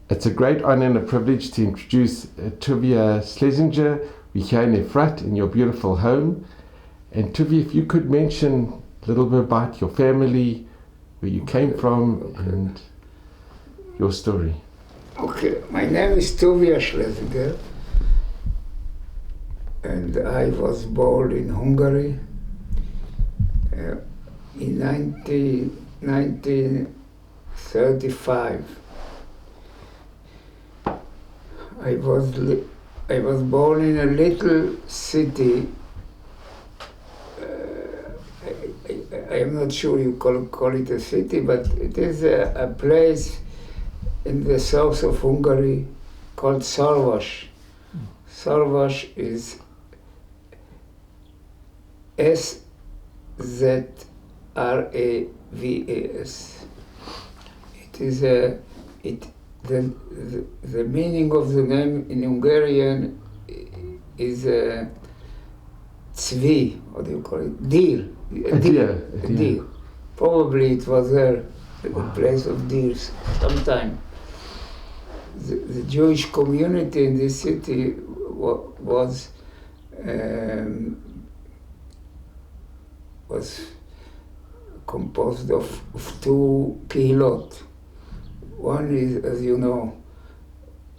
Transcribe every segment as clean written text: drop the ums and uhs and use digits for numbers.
It's a great honor and a privilege to introduce Tuvia Schlesinger. We're here in Efrat, in your beautiful home. And Tuvia, if you could mention a little bit about your family, where you came from, and your story. Okay, my name is Tuvia Schlesinger, and I was born in Hungary in 1935. I was born in a little city. I am not sure you call it a city, but it is a place in the south of Hungary called Szarvas. Szarvas is S-Z-R-A-V-A-S. It is the meaning of the name in Hungarian is tzvi, what do you call it? Deer. A deer. Probably it was there, the place of deers, sometime. The Jewish community in this city was composed of two kehilot. One is, as you know,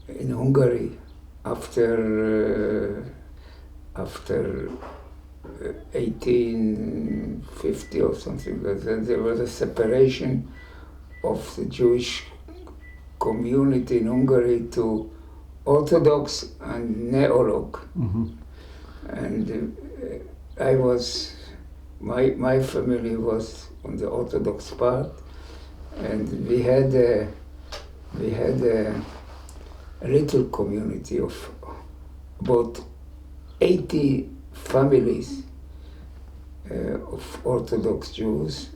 in Hungary, after 1850 or something like that, there was a separation of the Jewish community in Hungary to Orthodox and Neolog. Mm-hmm. And my family was on the Orthodox part, and we had a little community of about 80 families of Orthodox Jews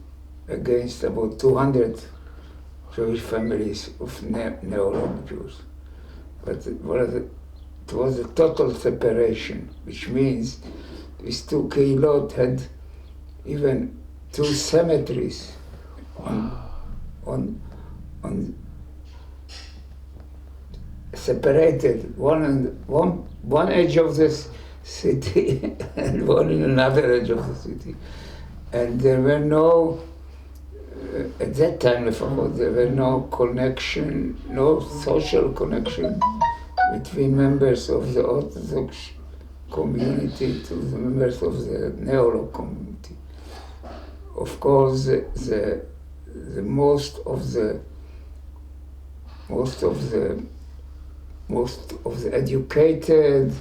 against about 200 Jewish families of Neolog Jews. But it was a total separation, which means these two kehilot had even two cemeteries on separated, one edge of this city and one in another edge of the city. And there were no, at that time there were no connection, no social connection between members of the Orthodox community to the members of the Neolog community. Of course, the most of the educated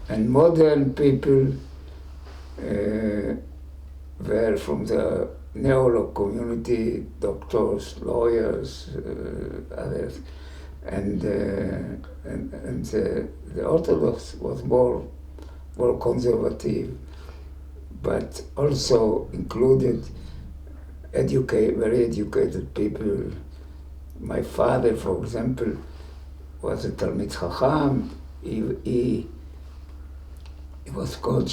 and modern people were from the Neolog community, doctors, lawyers, others, and the Orthodox was more conservative, but also included very educated people. My father, for example, was a Talmid Chacham. He was called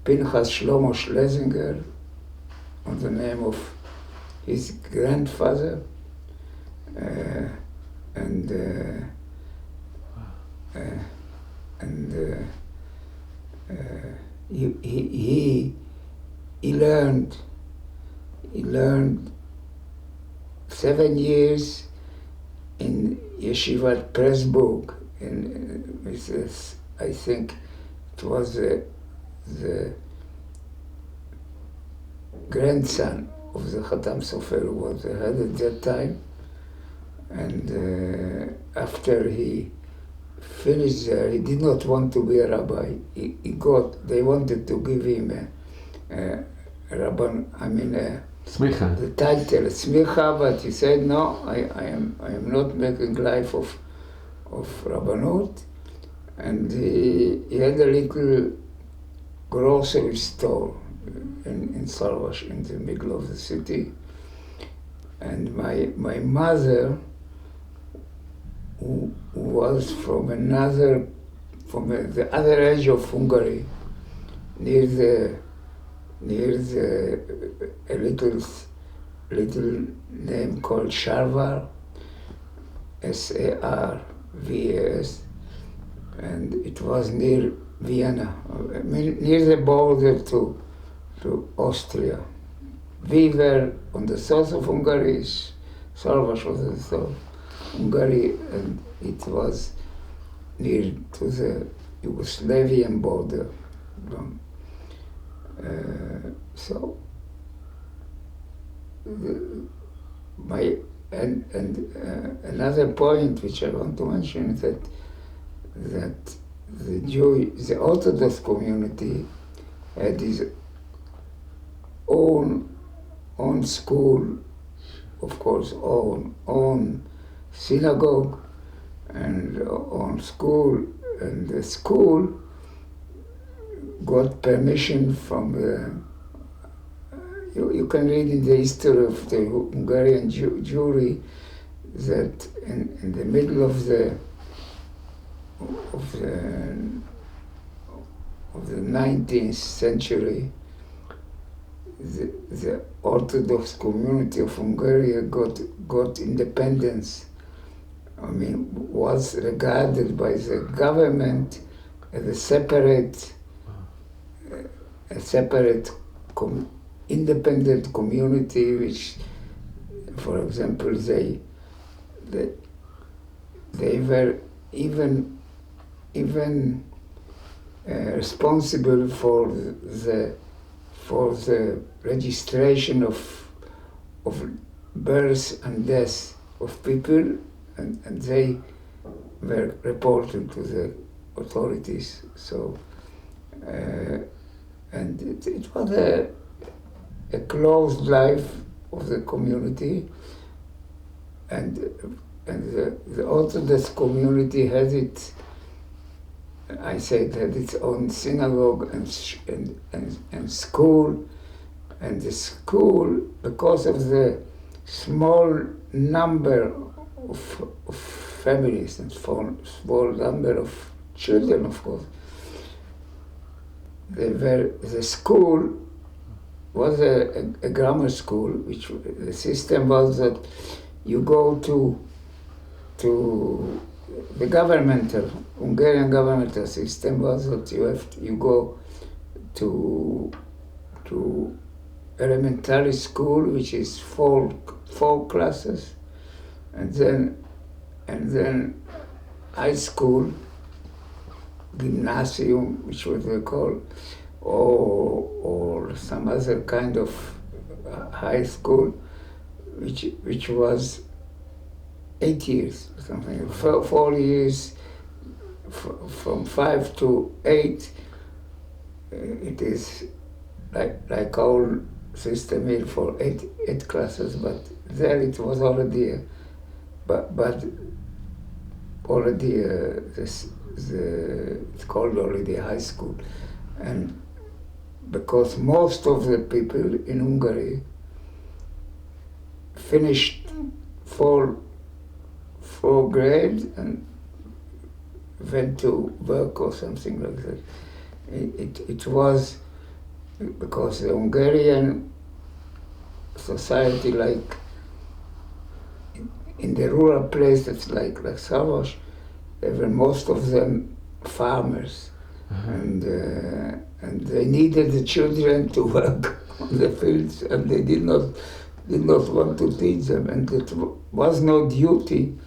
Pinchas Shlomo Schlesinger, on the name of his grandfather, he learned 7 years in Yeshivat Pressburg, I think it was the grandson of the Khatam Sofer, who was the head at that time. And after he finished there, he did not want to be a rabbi. They wanted to give him a rabban, Smicha. the title Smicha, but he said, no, I am not making life of Rabbanut. And he had a little grocery store in Szarvas, in the middle of the city. And my mother, who was from the other edge of Hungary, near a little name called Sharvar, Sarvas, and it was near Vienna, near the border to Austria. We were on the south of Hungary, Szarvas was the south Hungary, and it was near to the Yugoslavian border. So another point which I want to mention is that the Orthodox community had its own school, of course, own synagogue and own school, and the school got permission from the. You can read in the history of the Hungarian Jewry that in the middle of the 19th century, the Orthodox community of Hungary got independence. I mean, was regarded by the government as a separate independent community, which, for example, they were even responsible for the registration of birth and death of people, and they were reported to the authorities. So, and it was a closed life of the community, and the Orthodox community had its own synagogue and school, and the school, because of the small number of families and small number of children, of course, the school was a grammar school, which the system was that you go to the Hungarian governmental system was that you go to elementary school, which is four classes, and then high school, gymnasium, which was they call, or some other kind of high school, which was 8 years or something, 4 years, from 5 to 8. It is like our system here for eight classes, but there it was already it's called already high school, and because most of the people in Hungary finished four grade and went to work or something like that. It was because the Hungarian society, like in the rural places like Szarvas, they were most of them farmers, and they needed the children to work on the fields, and they did not want to teach them, and it was no duty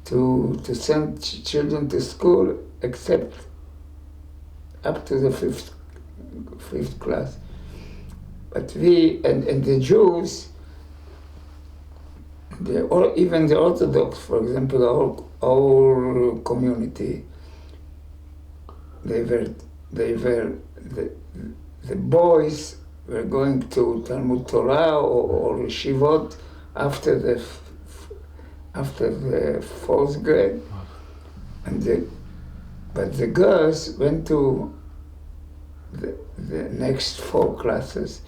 to send children to school except up to the fifth class. But we and the Jews, even the Orthodox, for example, our community, the boys were going to Talmud Torah or Yeshivot after the fourth grade, but the girls went to the next 4 classes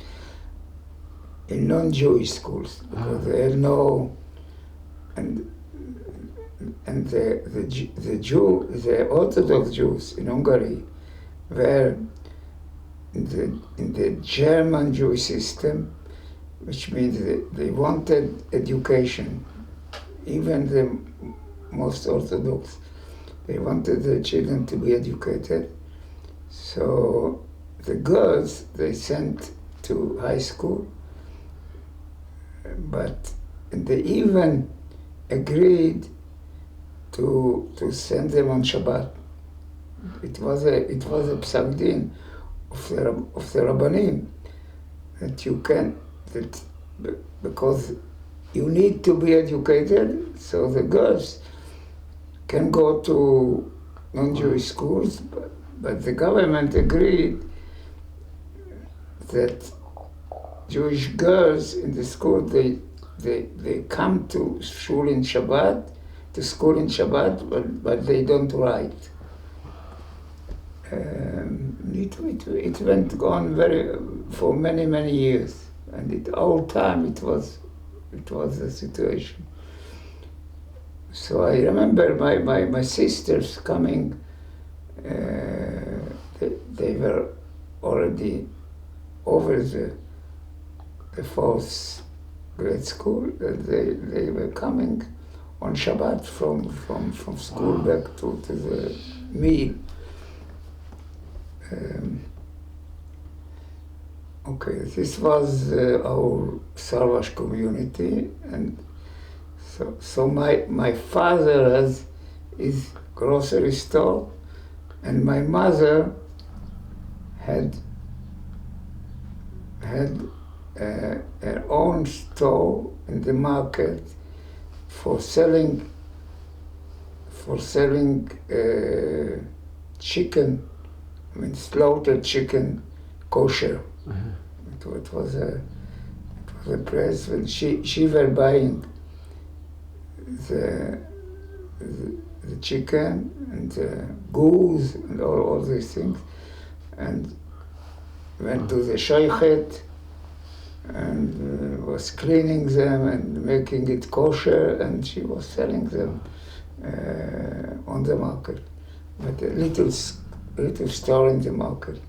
in non-Jewish schools, because they had no, and the Orthodox Jews in Hungary were in the German Jewish system, which means they wanted education. Even the most Orthodox. They wanted the children to be educated. So the girls they sent to high school, but they even agreed to send them on Shabbat. It was a psak din of the Rabbanim that you can, that because you need to be educated, so the girls can go to non-Jewish schools, but the government agreed that Jewish girls in the school, they come to school in Shabbat, but they don't write. It went on for many years, and all time it was the situation. So I remember my sisters coming. They were already over the fourth grade school. They were coming on Shabbat from school back to the meal. Okay, this was our Sarvash community, and so my father has his grocery store, and my mother had her own store in the market for selling chicken. I mean, slaughtered chicken, kosher. Mm-hmm. It was a place when she were buying the chicken and the goose and all these things, and went to the shaychet and was cleaning them and making it kosher, and she was selling them on the market, but a little store in the market.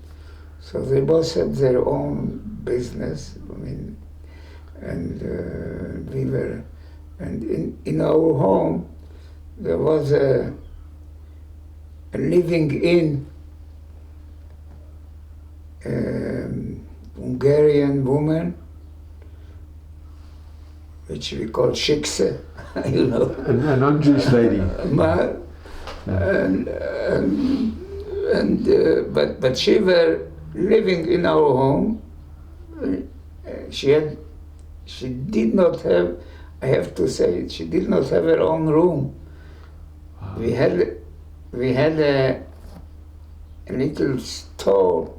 So they both had their own business. I mean, and we were, and in our home there was a living in Hungarian woman, which we call shikse, you know. A non-Jewish lady. But she were living in our home. She did not have, I have to say, she did not have her own room. Wow. We had a little store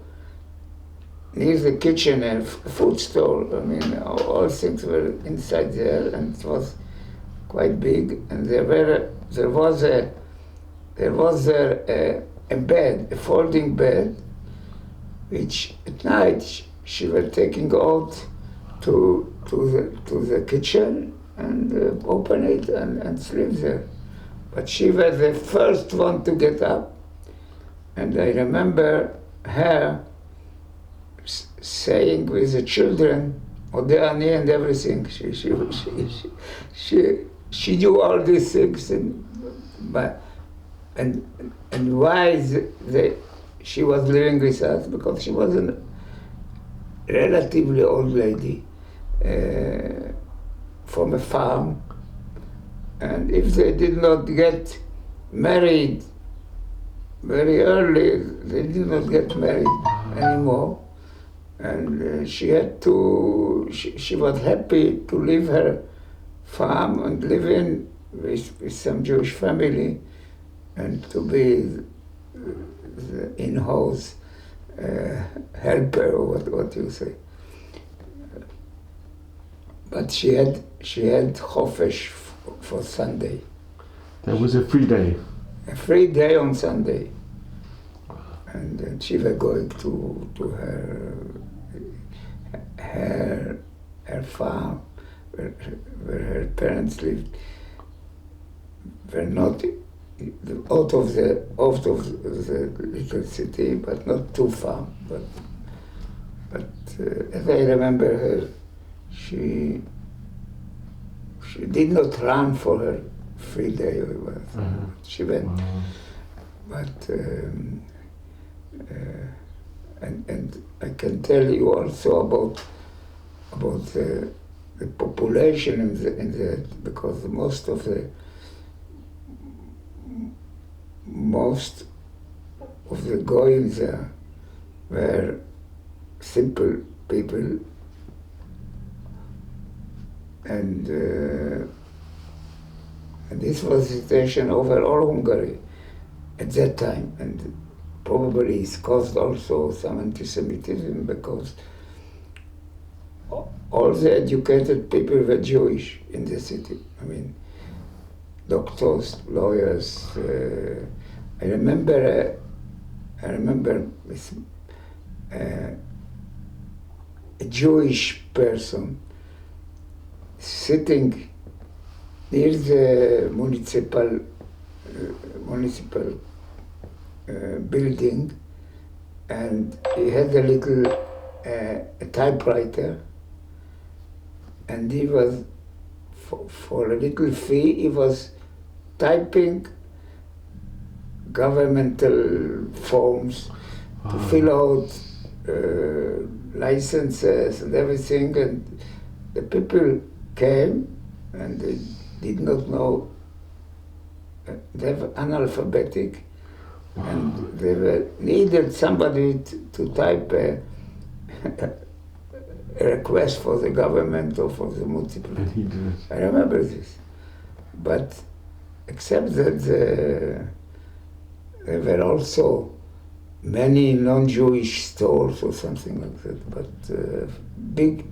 near the kitchen, a food store. I mean, all things were inside there, and it was quite big. And there was a bed, a folding bed, which at night she was taking out to the kitchen and open it and sleep there. But she was the first one to get up, and I remember her saying with the children, Odeani and everything. She knew all these things, and why she was living with us, because she was a relatively old lady from a farm, and if they did not get married very early, they did not get married anymore, and she was happy to leave her farm and live with some Jewish family, and to be the in-house helper, or what you say. But she had chofesh for Sunday. That was a free day. A free day on Sunday, and then she was going to her farm where her parents lived. Were not out of the little city, but not too far. But as I remember her, she did not run for her free day. She went, but and I can tell you also about the population in the because most of the goyim there were simple people, and this was the situation over all Hungary at that time, and probably it's caused also some anti-Semitism because all the educated people were Jewish in the city. I mean, doctors, lawyers. I remember a Jewish person sitting near the municipal building, and he had a little a typewriter, and he was for a little fee he was typing governmental forms to fill out licenses and everything, and the people came and they did not know, they were analphabetic, and they needed somebody to type a request for the government or for the municipality. I remember this. But except that there were also many non-Jewish stores or something like that, but big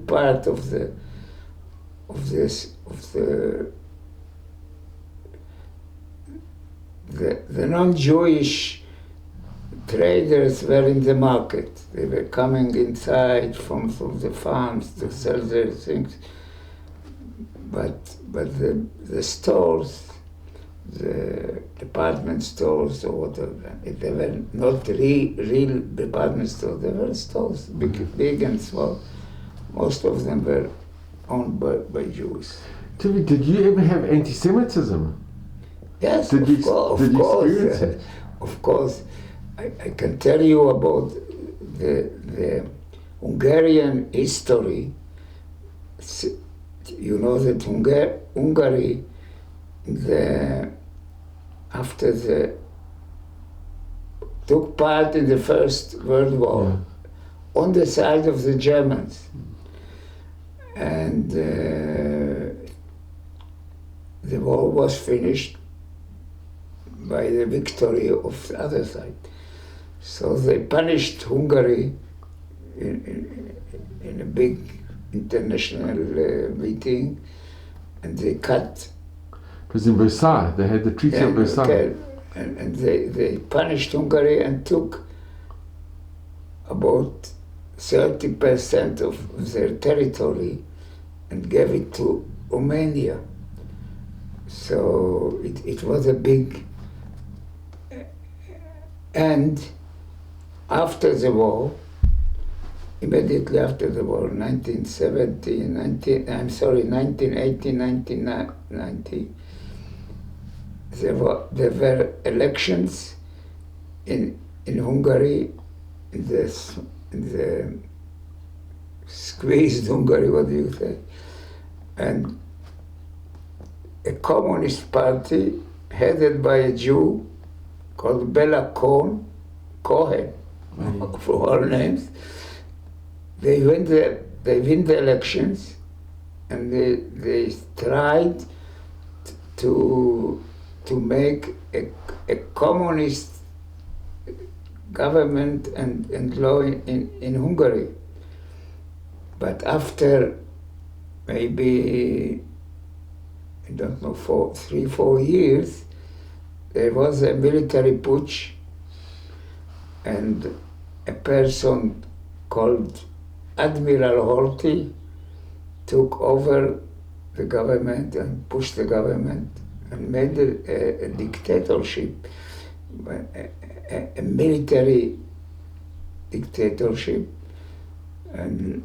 part of the non-Jewish traders were in the market. They were coming inside from the farms to sell their things. But the stores, the department stores or whatever, they were not real department stores. They were stores, big and small. Most of them were owned by Jews. Tuvia, did you ever have anti-Semitism? Yes, of course. Of course. I can tell you about the Hungarian history. You know that Hungary, took part in the First World War on the side of the Germans, and the war was finished by the victory of the other side. So they punished Hungary in a big international meeting, and they cut. It was in Versailles. They had the Treaty of Versailles. And they punished Hungary and took about 30% of their territory and gave it to Romania. So it was a big. And after the war, immediately after the war, 1980, 1990, there were elections in Hungary, in the squeezed Hungary, what do you say? And a communist party headed by a Jew called Bela Cohen, for all names. They win the elections, and they tried to make a communist government and law in Hungary. But after maybe, I don't know, 3-4 years, there was a military putsch, and a person called Admiral Horthy took over the government and pushed the government and made a dictatorship, a military dictatorship, and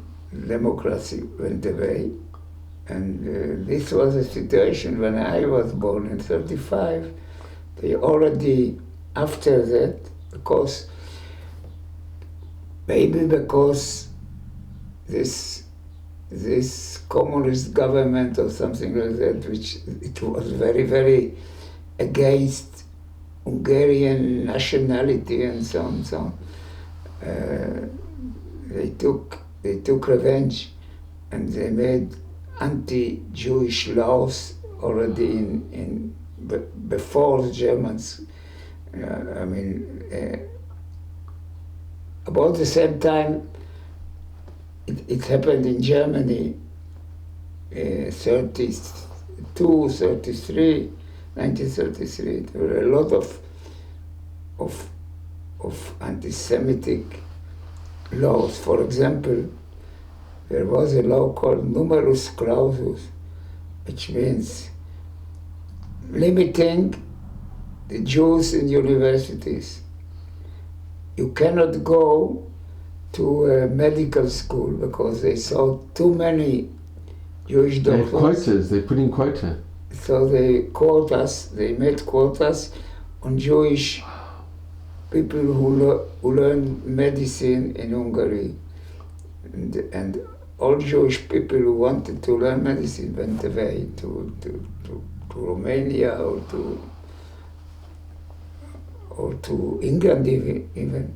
democracy went away. And this was a situation when I was born in 35. They already, after that, because this communist government or something like that, which it was very, very against Hungarian nationality and so on, they took revenge, and they made anti-Jewish laws already before the Germans. About the same time, it happened in Germany, 1933. There were a lot of anti-Semitic laws. For example, there was a law called numerus clausus, which means limiting the Jews in universities. You cannot go to a medical school because they saw too many Jewish doctors. They have quotas, they put in quota. So they made quotas on Jewish people who learn medicine in Hungary. And all Jewish people who wanted to learn medicine went away to Romania or to England even.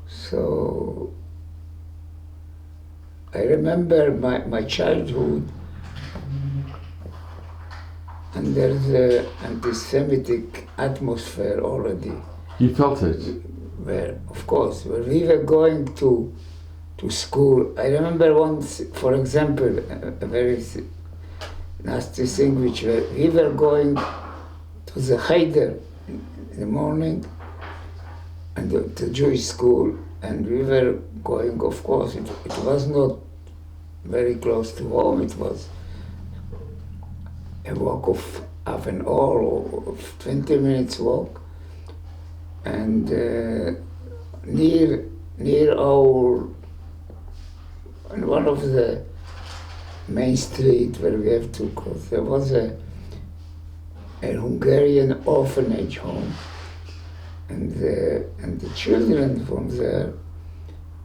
So I remember my childhood under the anti-Semitic atmosphere already. You felt it? Where, of course, when we were going to school, I remember once, for example, a very nasty thing, we were going to the Cheder in the morning, and to Jewish school, and we were going, of course, it was not very close to home, it was a walk of half an hour or 20 minutes walk, and near our, on one of the main street where we have to cross, there was a Hungarian orphanage home, and the children from there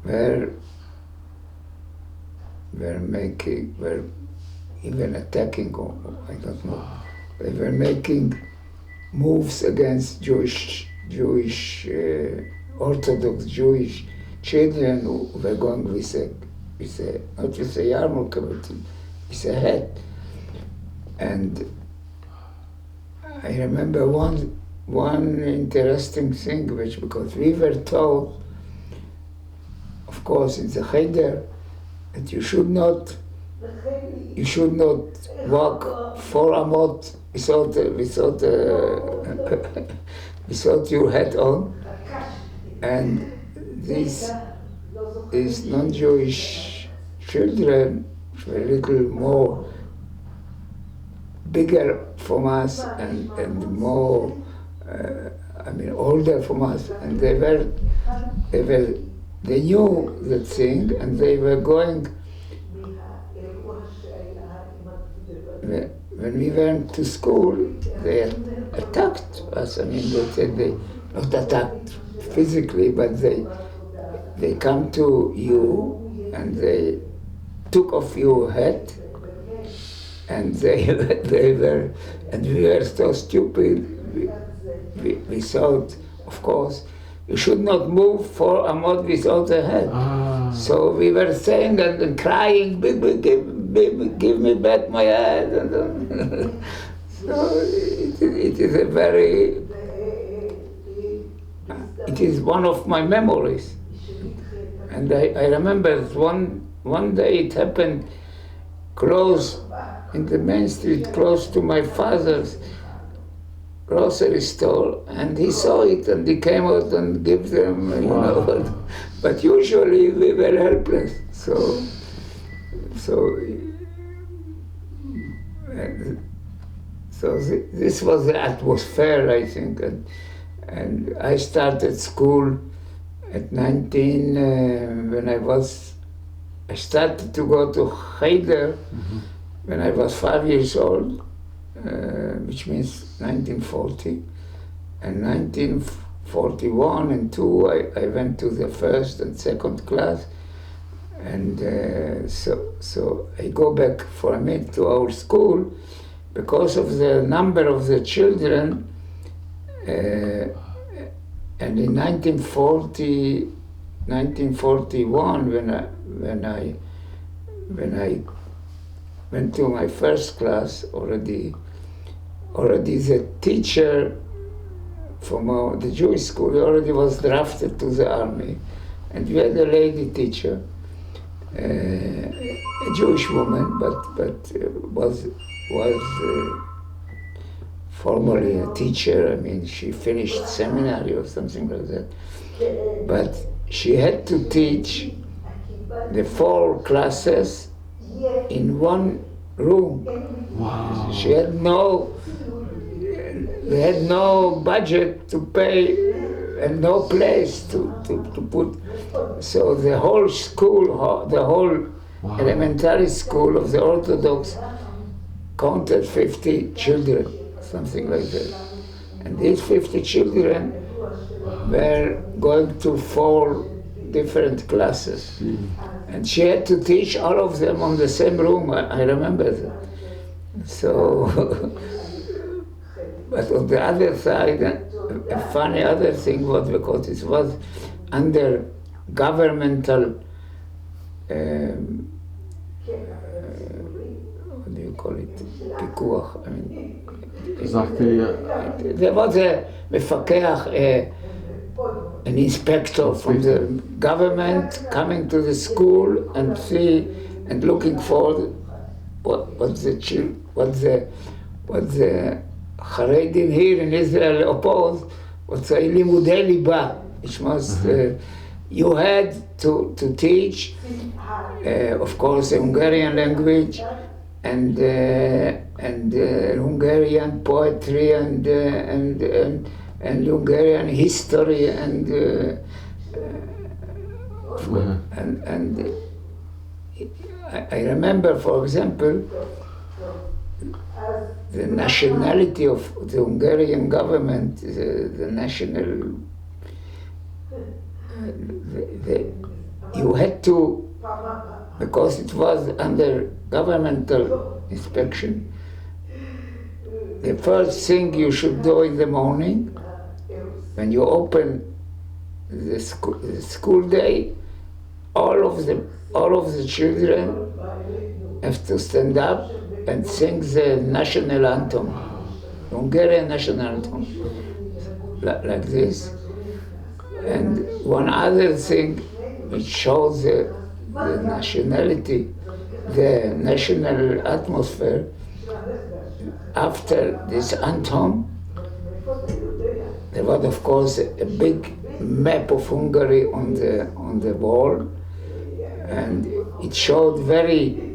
were even attacking, or I don't know. They were making moves against Jewish Orthodox Jewish children who were going with a not with a yarmulke, but with a hat. And I remember one interesting thing, because we were told, of course, in the Cheder, that you should not walk 4 amot without your hat on, and these non-Jewish children were a little more bigger from us and more older from us, and they knew that thing, and they were going. When we went to school, they attacked us. They said they not attacked physically, but they come to you and they took off your hat, and we were so stupid. We thought, of course, you should not move 4 amot without a hat. So we were saying and crying, give me back my hat. So it is one of my memories. And I remember one day it happened close in the main street, close to my father's grocery store, and he saw it and he came out and gave them, but usually we were helpless. So this was the atmosphere, I think, and I started school at 19 when I started to go to Cheder when I was 5 years old, which means 1940, and 1941 and 2, I went to the first and second class, and so I go back for a minute to our school because of the number of the children, and in 1941, when I went to my first class, already the teacher from the Jewish school already was drafted to the army, and we had a lady teacher, a Jewish woman, but was formerly a teacher. I mean, she finished seminary or something like that, but she had to teach the 4 classes in one room. Wow. They had no budget to pay and no place to put. So the whole school, the whole elementary school of the Orthodox counted 50 children, something like that. And these 50 children were going to 4 different classes. And she had to teach all of them on the same room, I remember that. So, but on the other side, a funny other thing was because it was under governmental, what do you call it? Pikuach. I mean, there was a mefakech, an inspector from the government coming to the school and looking for what the Haredim here in Israel opposed, what's a limudei liba, which was you had to teach, of course, the Hungarian language and Hungarian poetry and Hungarian history and I remember, for example, the nationality of the Hungarian government, the national, you had to, because it was under governmental inspection, the first thing you should do in the morning, when you open the school day, all of the children have to stand up and sing the national anthem, Hungarian national anthem, like this. And one other thing which shows the nationality, the national atmosphere, after this anthem, there was, of course, a big map of Hungary on the wall, and it showed very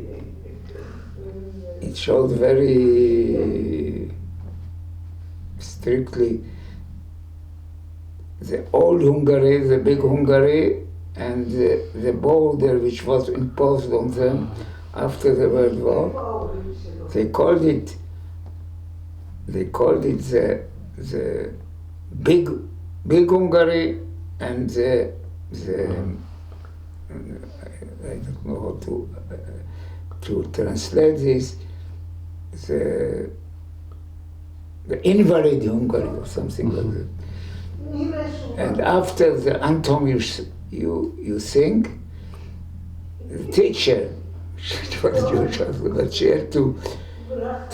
strictly the old Hungary, the big Hungary, and the border which was imposed on them after the World War. They called it the big Hungary and the I don't know how to translate this, the invalid Hungary or something like that. And after the anthem you sing, the teacher, she was Jewish, but she had to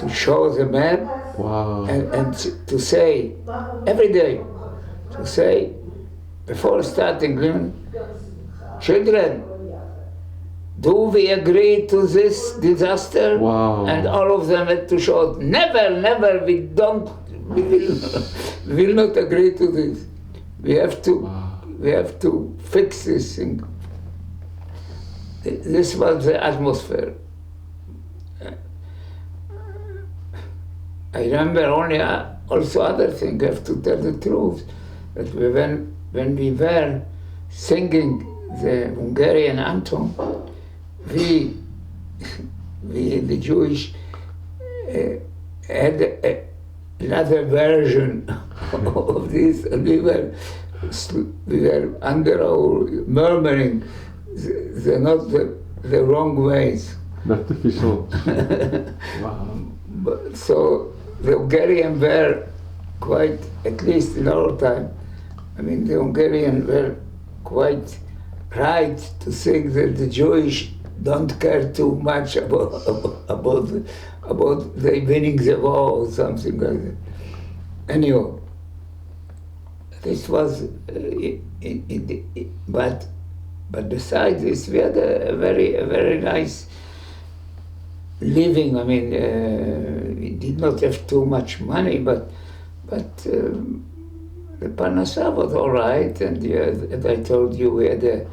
show the map. Wow. and to say every day, to say before starting, children, do we agree to this disaster? Wow. And all of them had to shout, never, we will not agree to this. We have to fix this thing. This was the atmosphere. I remember only also other thing, I have to tell the truth, that when we were singing the Hungarian anthem, we the Jewish had another version of this, and we were under our murmuring, not the wrong ways. Not the official. Wow. But, so the Hungarians were quite, at least in our time, I mean, the Hungarians were quite right to think that the Jewish don't care too much about the winning the war or something like that. Anyhow, this was, but besides this, we had a very nice living. I mean, we did not have too much money, but the parnassa was all right, and as I told you, we had a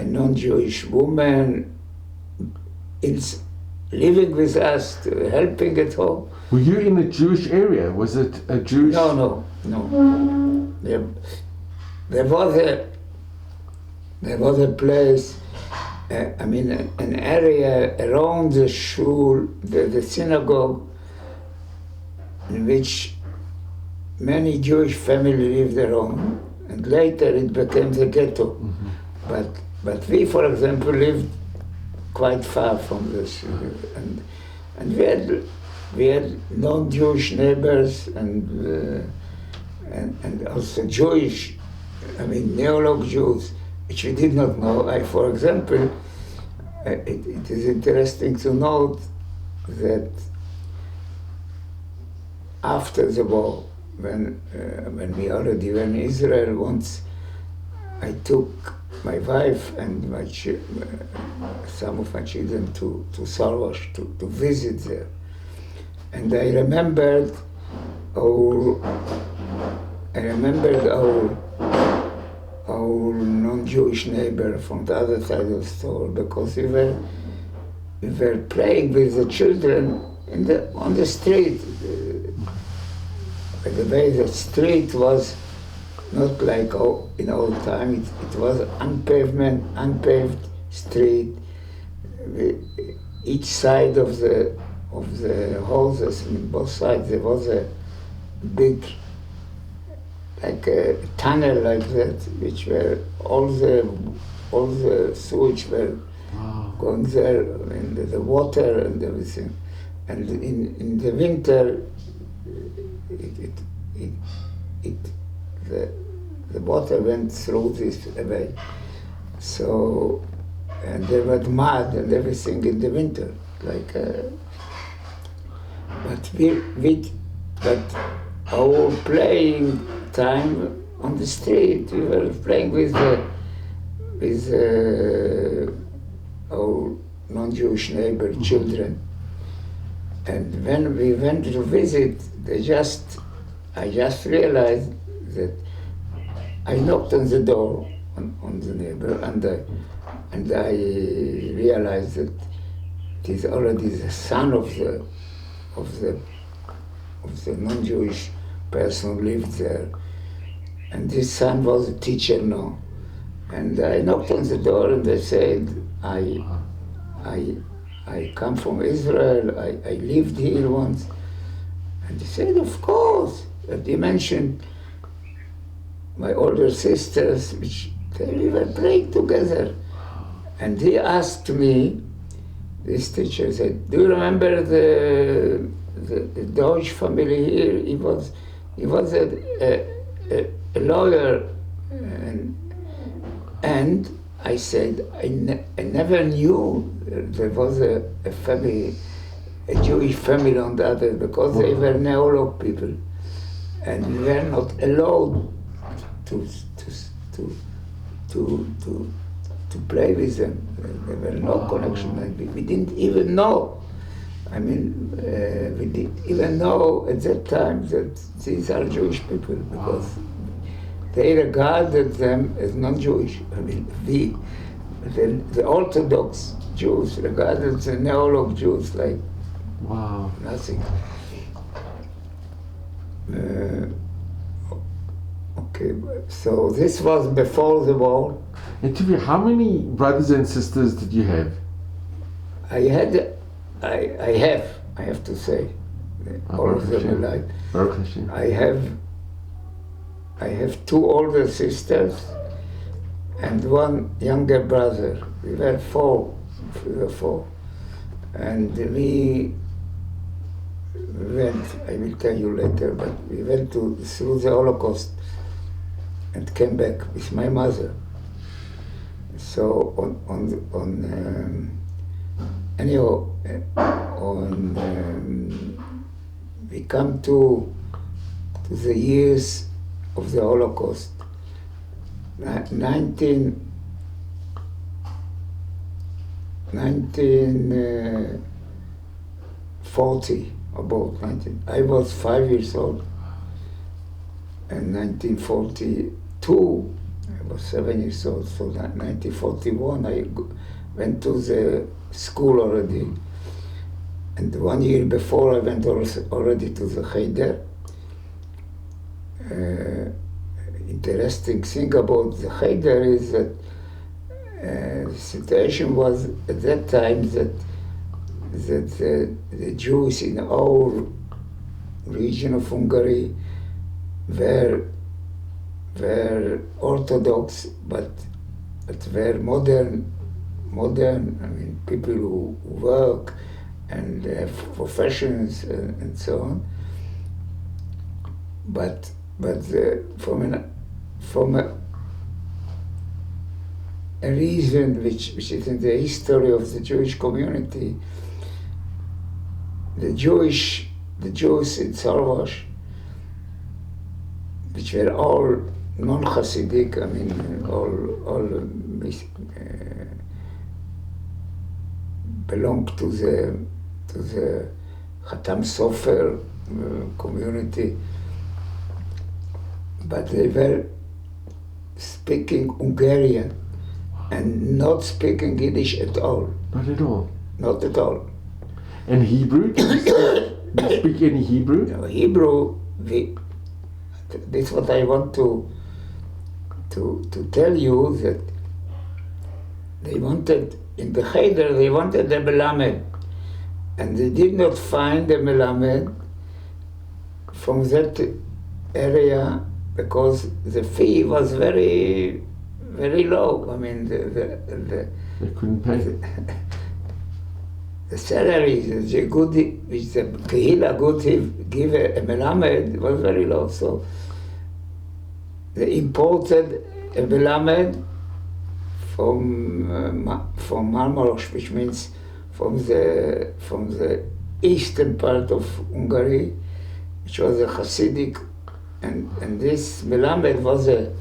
non-Jewish woman living with us, helping at home. Were you in a Jewish area? Was it a Jewish? No. There was a place, I mean, an area around the shul, the synagogue, in which many Jewish families lived around, and later it became the ghetto. Mm-hmm. But we, for example, lived quite far from this, and we had non-Jewish neighbors and also Jewish, I mean, Neolog Jews, which we did not know. For example, it is interesting to note that after the war, when we already were in Israel, once I took my wife and some of my children to Salvash to visit there. And I remembered our non-Jewish neighbor from the other side of the store, because we were playing with the children on the street. By the way, the street was not like in old time. It was unpaved street. Each side of the houses, on both sides, there was a big, like a tunnel like that, which were all the sewage were going there, and the water and everything. And in the winter, the water went through this way. So, and there was mud and everything in the winter, like. But our playing time on the street, we were playing with our non-Jewish neighbor children. And when we went to visit, I just realized that I knocked on the door on the neighbor, and I realized that it is already the son of the non-Jewish person who lived there, and this son was a teacher now. And I knocked on the door, and I said, I come from Israel. I lived here once. And he said, of course. And he mentioned my older sisters, which we were playing together. And he asked me, this teacher said, do you remember the Deutsch family here? He was a lawyer. And I said, I never knew there was a family, a Jewish family on the other, because they were Neolog people, and we were not allowed to play with them. There were no connection, and we didn't even know. I mean, we didn't even know at that time that these are Jewish people, because they regarded them as non-Jewish. I mean, the Orthodox Jews regarded the Neolog Jews like nothing. Okay, so this was before the war. And Tuvia, how many brothers and sisters did you have? I have to say, all of them alive. I have two older sisters and one younger brother. We were four. And we went, I will tell you later, but we went through the Holocaust and came back with my mother. So we come to the years of the Holocaust, 1940, about 19. I was 5 years old, and 1942, I was 7 years old. So 1941, I went to the school already, and 1 year before I went already to the Cheder. Interesting thing about the Cheder is that the situation was at that time that the Jews in our region of Hungary were Orthodox, but were modern. I mean, people who work and have professions and so on. But from a reason which is in the history of the Jewish community, the Jews in Sarvash, which were all non-Hasidic, I mean, all belonged to the Khatam Sofer community, but they were speaking Hungarian and not speaking Yiddish at all. Not at all? Not at all. And Hebrew? Do you speak any Hebrew? No, Hebrew, this is what I want to tell you, that they wanted, in the Cheder, they wanted a Melamed, and they did not find a Melamed from that area because the fee was very, very low. I mean, they couldn't pay. The salaries, the good, which the Kehila could give a Melamed was very low. So they imported a Melamed from Marmaros, which means from the eastern part of Hungary, which was a Hasidic, and this Melamed was a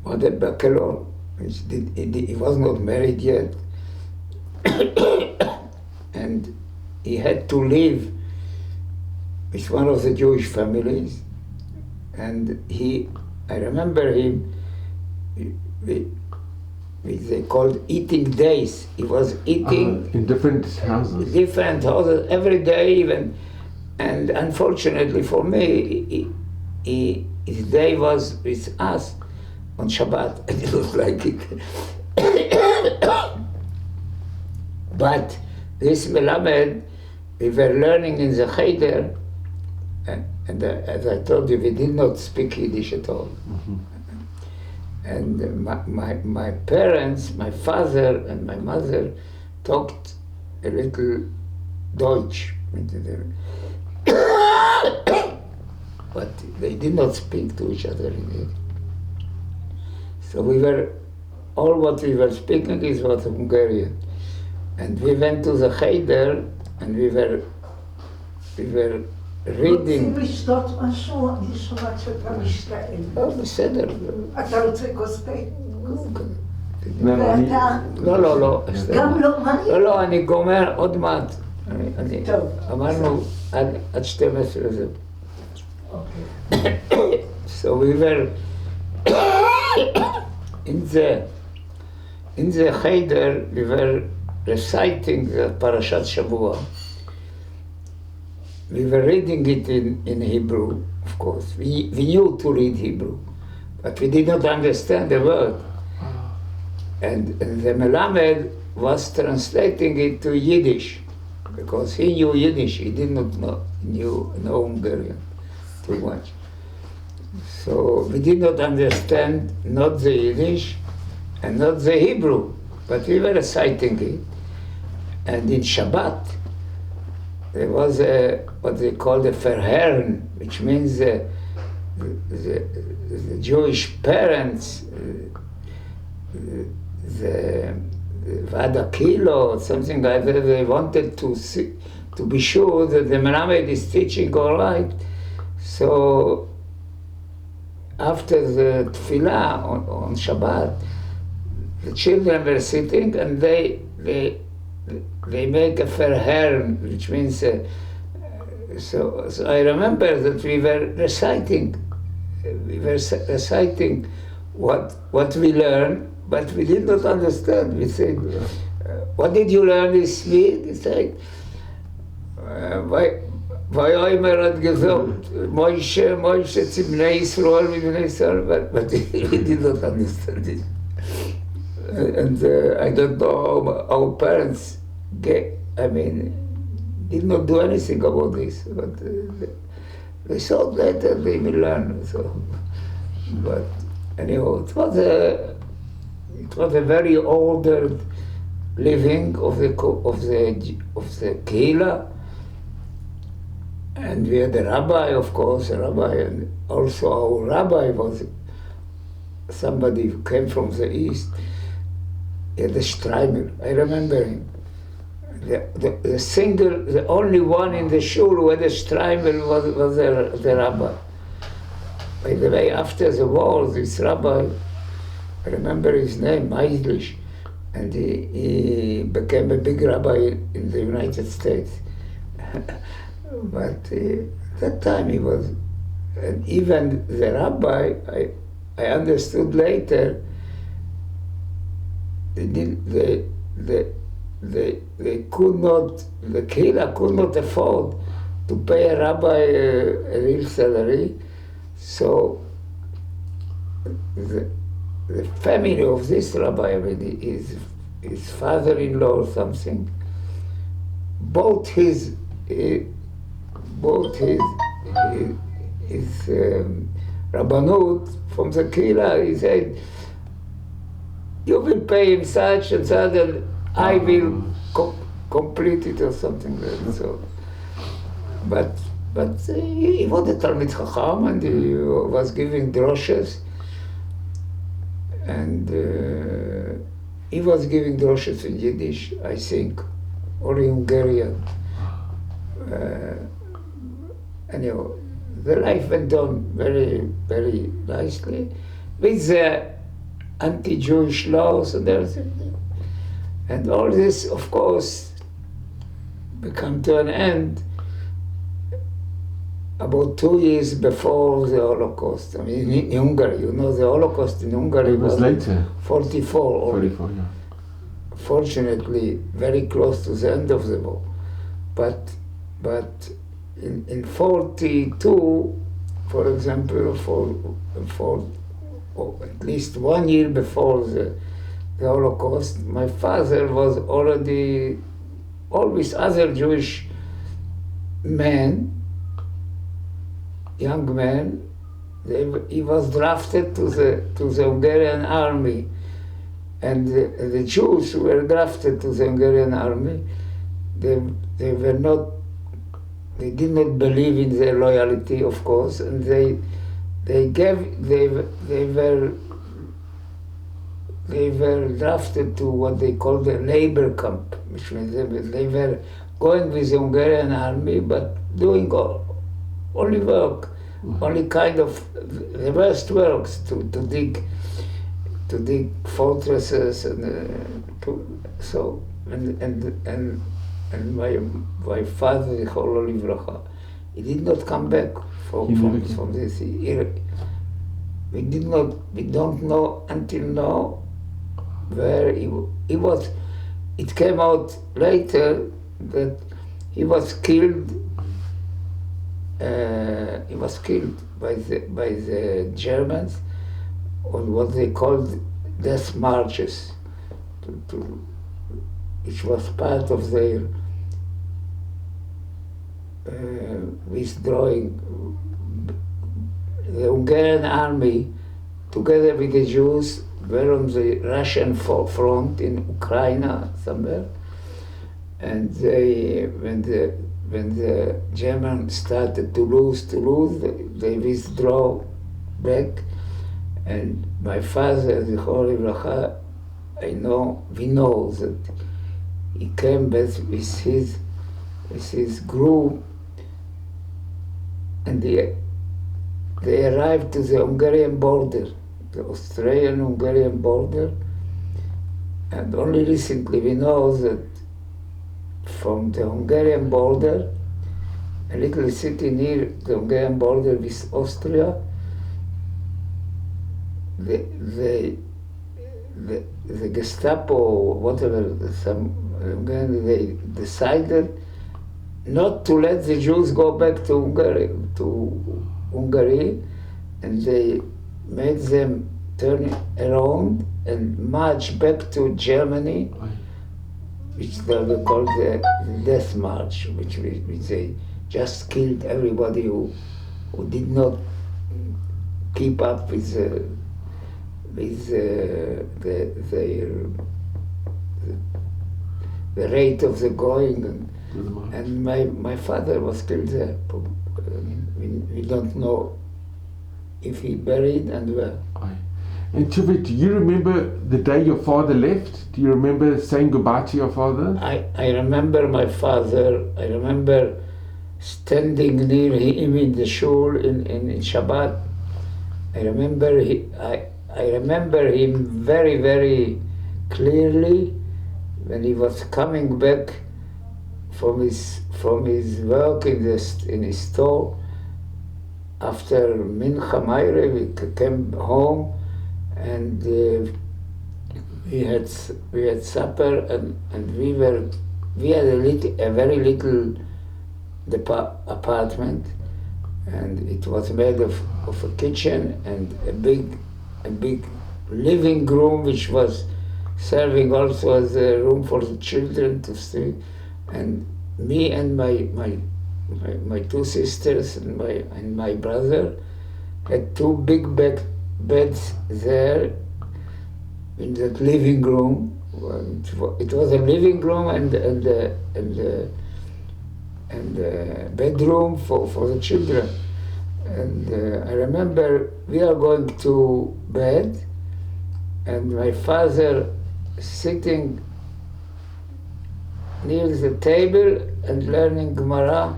bachelor. He was not married yet, and he had to live with one of the Jewish families, and I remember him, they called eating days. He was eating in different houses. Every day even, and unfortunately for me, his day was with us on Shabbat, and it was like it. But this Melamed, we were learning in the Cheder, and as I told you, we did not speak Yiddish at all. Mm-hmm. And my parents, my father and my mother, talked a little Deutsch, but they did not speak to each other in Yiddish. So all what we were speaking is was Hungarian. And we went to the Cheder, and we were reading. Oh, בסדר. אתה רוצה כוס תה? לא. לא, אני גומר עוד מעט. אמרנו עד 12 זהו. So we were in the Cheder, we were reciting the Parashat Shavua. We were reading it in Hebrew, of course. We knew to read Hebrew, but we did not understand the word. and the Melamed was translating it to Yiddish, because he knew Yiddish. He did not know Hungarian too much. So we did not understand not the Yiddish and not the Hebrew, but we were reciting it. And in Shabbat, there was what they called a Verherren, which means the Jewish parents, the Vadakilo, something like that. They wanted to be sure that the Melamed is teaching all right. So after the tefillah on Shabbat, the children were sitting and they make a Verherren, which means so I remember that we were reciting what we learned, but we did not understand. We said, what did you learn this week? He said, Vayomer had gesagt, Moshe zu Bnei Yisrael, but we did not understand it. And I don't know how our parents did not do anything about this, but they thought later they will learn. So, but anyhow, it was a very ordered living of the Kehila, and we had a rabbi, of course, and also our rabbi was somebody who came from the east. He had a Streimer, I remember him. The only one in the shul who had a Streimer was the rabbi. By the way, after the war, this rabbi, I remember his name, Meislich, and he became a big rabbi in the United States. But at that time he was, and even the rabbi, I understood later, they could not, the Kehila could not afford to pay a rabbi a real salary, so the family of this rabbi, his father-in-law or something, bought his Rabbanut from the Kehila. He said, you will pay him such and such, and I will complete it or something like that. So, but he was a Talmid Chacham, and he was giving droshes, and he was giving droshes in Yiddish, I think, or in Hungarian. Anyhow, the life went on very, very nicely with the anti-Jewish laws and everything. And all this, of course, became to an end about 2 years before the Holocaust. I mean, in Hungary, you know, the Holocaust in Hungary was later. 44. 44, yeah. Fortunately, very close to the end of the war. But in 42, for example, for at least 1 year before the Holocaust, my father was already, always other Jewish men, young men, he was drafted to the Hungarian army. And the Jews who were drafted to the Hungarian army, they did not believe in their loyalty, of course, and they were drafted to what they called the labor camp, which means they were going with the Hungarian army, but doing only work, only kind of the worst works, to dig fortresses and my father, Zichrono Livracha, he did not come back from this. We don't know until now where he was. It came out later that he was killed. He was killed by the Germans on what they called death marches. which was part of their withdrawing. The Hungarian army, together with the Jews, were on the Russian front in Ukraine somewhere, and when the Germans started to lose, they withdraw back, and my father, the Holy Bracha, we know that he came back with his group, and they arrived to the Hungarian border, the Australian-Hungarian border, and only recently we know that from the Hungarian border, a little city near the Hungarian border with Austria, the Gestapo, whatever, they decided not to let the Jews go back to Hungary, and they made them turn around and march back to Germany, which they were called the Death March, which they just killed everybody who did not keep up with the rate of the going, and my father was killed there. We don't know if he buried and where. And Tuvia, do you remember the day your father left? Do you remember saying goodbye to your father? I remember my father. I remember standing near him in the shul in Shabbat. I remember him very, very clearly when he was coming back from his work in his store. After Mincha Meire, we came home, and we had supper, and we had a very little apartment, and it was made of a kitchen and a big living room, which was serving also as a room for the children to stay. And me and my two sisters and my brother had two big beds there in that living room. It was a living room and a bedroom for the children. And I remember we are going to bed, and my father sitting near the table and learning Gemara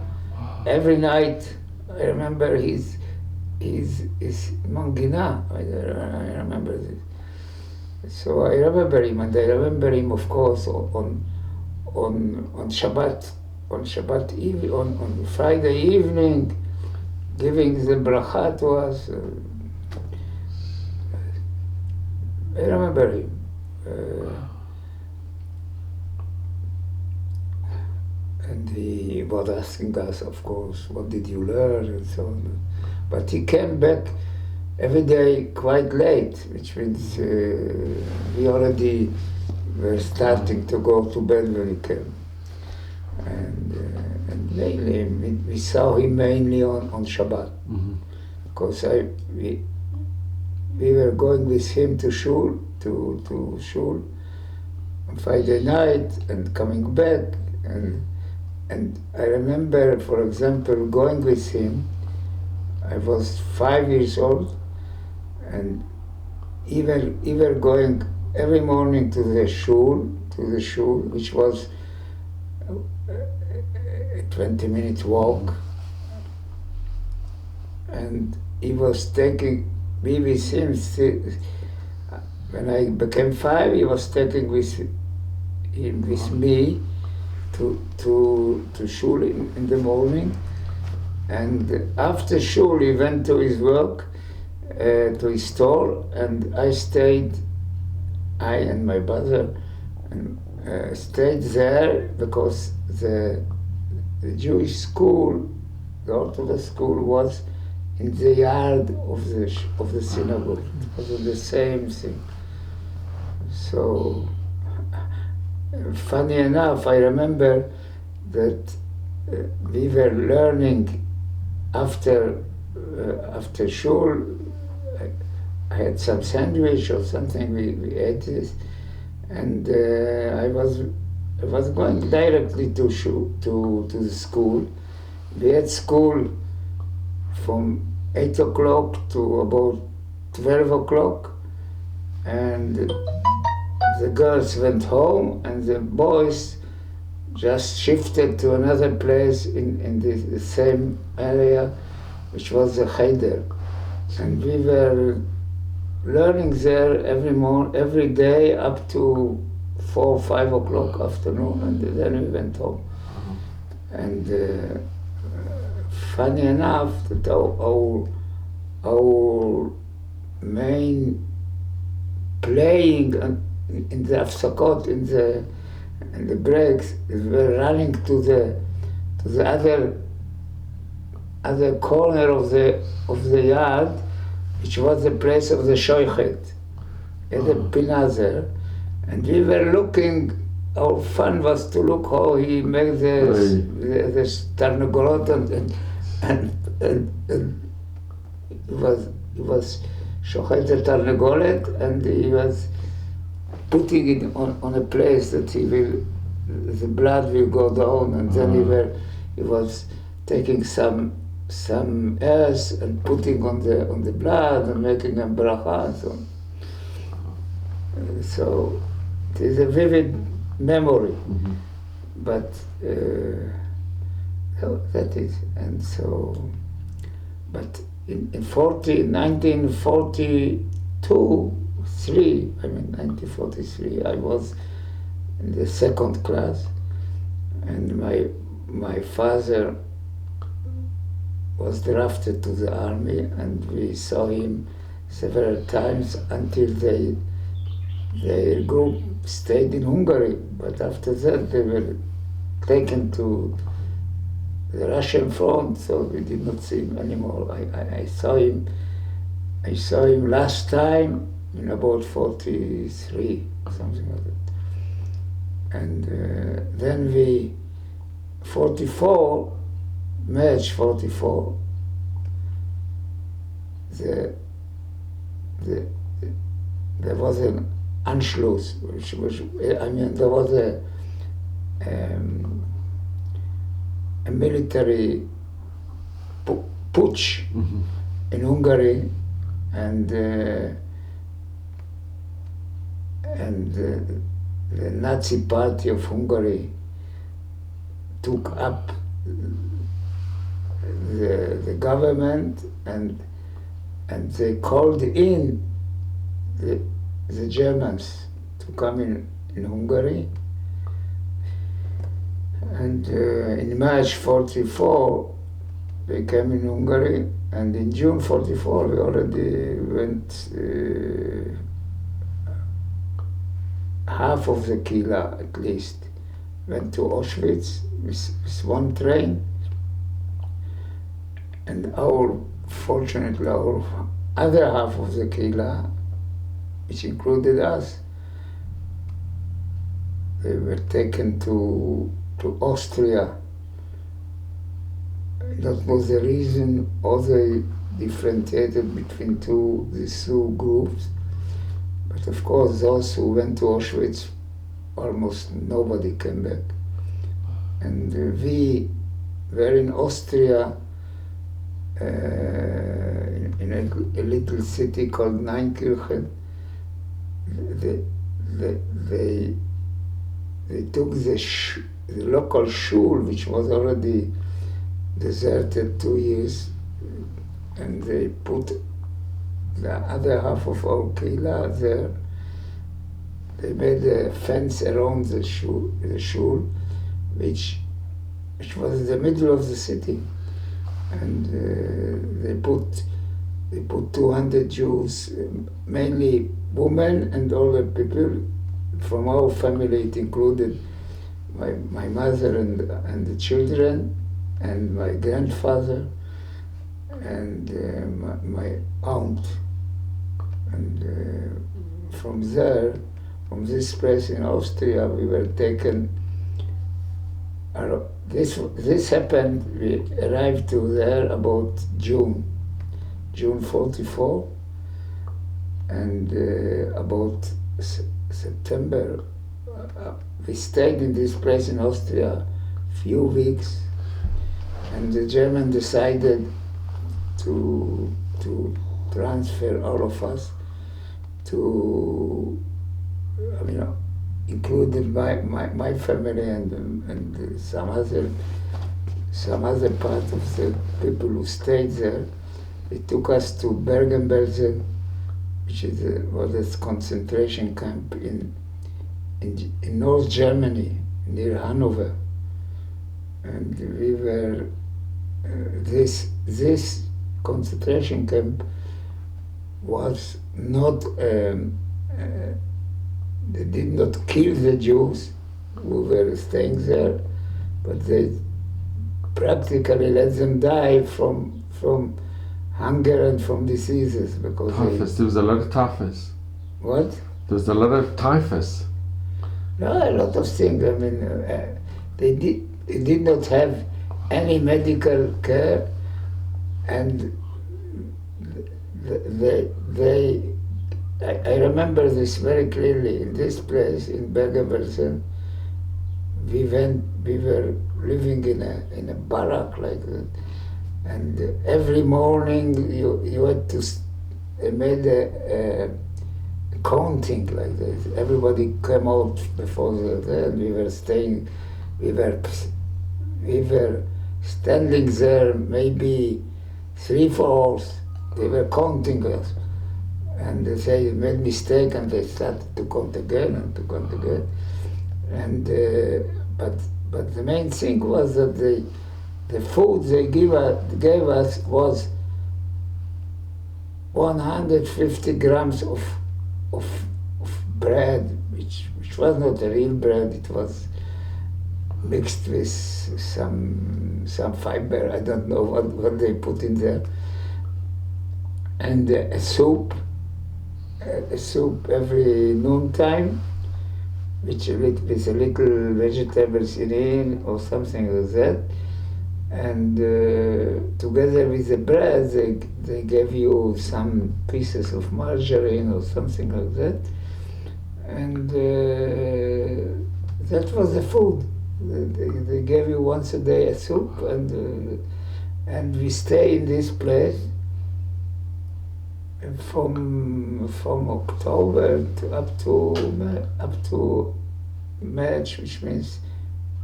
every night. I remember his mangina. I remember this. So I remember him, and I remember him, of course, on Shabbat, on Friday evening, giving the bracha to us. I remember him. And he was asking us, of course, what did you learn and so on. But he came back every day quite late, which means we already were starting to go to bed when he came. And mainly, we saw him mainly on Shabbat, because we were going with him to shul, to shul on Friday night and coming back, and I remember, for example, going with him. I was 5 years old, and even going every morning to the shul, which was a 20-minute walk, and he was taking me with him. When I became 5, he was taking with me to shul in the morning, and after shul he went to his work, to his store, and I and my brother stayed there, because the Jewish school, the Orthodox school, was in the yard of the synagogue. It was the same thing. So funny enough, I remember that we were learning after shul. I had some sandwich or something. We ate this, and I was going directly to the school. We had school from 8 o'clock to about 12 o'clock, and the girls went home and the boys just shifted to another place in the same area, which was the cheder. And we were learning there every day up to 4 or 5 o'clock afternoon, and then we went home. And funny enough, that our main playing in the afsakot, in the breaks, we were running to the other corner of the yard, which was the place of the shoichet, at the pinazar, and we were looking. Our fun was to look how he made the tarnagolot, and he was shochet the tarnagolet, and he was putting it on a place that the blood will go down, and then he was taking some earth and putting on the blood and making a bracha and so on. So it is a vivid memory, but so that is, and so, but in 1943, I was in the second class, and my father was drafted to the army, and we saw him several times until their group stayed in Hungary. But after that they were taken to the Russian front, so we did not see him anymore. I saw him last time in about 43, something like that. And then March 44, there was an Anschluss, which was, there was a military putsch in Hungary, and the Nazi Party of Hungary took up the government, and they called in the Germans to come in Hungary. And in March 44, they came in Hungary, and in June 44, we already went, half of the Kila at least, went to Auschwitz with one train. And fortunately, our other half of the Kila, which included us, they were taken to Austria. That was the reason, or they differentiated between these two groups. But of course, those who went to Auschwitz, almost nobody came back. And we were in Austria, in a little city called Neunkirchen. They took the local shul, which was already deserted 2 years, and they put the other half of our kehila there. They made a fence around the shul, which was in the middle of the city, and they put 200 Jews, mainly women and older people. From our family, it included my mother and the children, and my grandfather, and my aunt. And from there, from this place in Austria, we were taken. This happened. We arrived to there about June 44, and about September, we stayed in this place in Austria few weeks, and the German decided to transfer all of us to, including my family and some other part of the people who stayed there. They took us to Bergen-Belsen, which was a concentration camp in North Germany, near Hanover. And we were, this concentration camp was not, they did not kill the Jews who were staying there, but they practically let them die from hunger and from diseases, because Typhus. There was a lot of typhus. What? There was a lot of typhus. No, a lot of things. I mean, they did not have any medical care, and I remember this very clearly. In this place in Bergen-Belsen, we were living in a barrack like that, and every morning you had to made a counting like this. Everybody came out before and we were staying. We were standing there maybe 3-4 hours. They were counting us, and they say you made mistake, and they started to count again and to count again. And but the main thing was that the food they gave us was 150 grams of bread, which was not a real bread. It was mixed with some fiber. I don't know what they put in there. And a soup every noontime, with a little vegetables in it or something like that. And together with the bread, they gave you some pieces of margarine or something like that. And that was the food. They gave you once a day a soup, and we stay in this place from October up to March, which means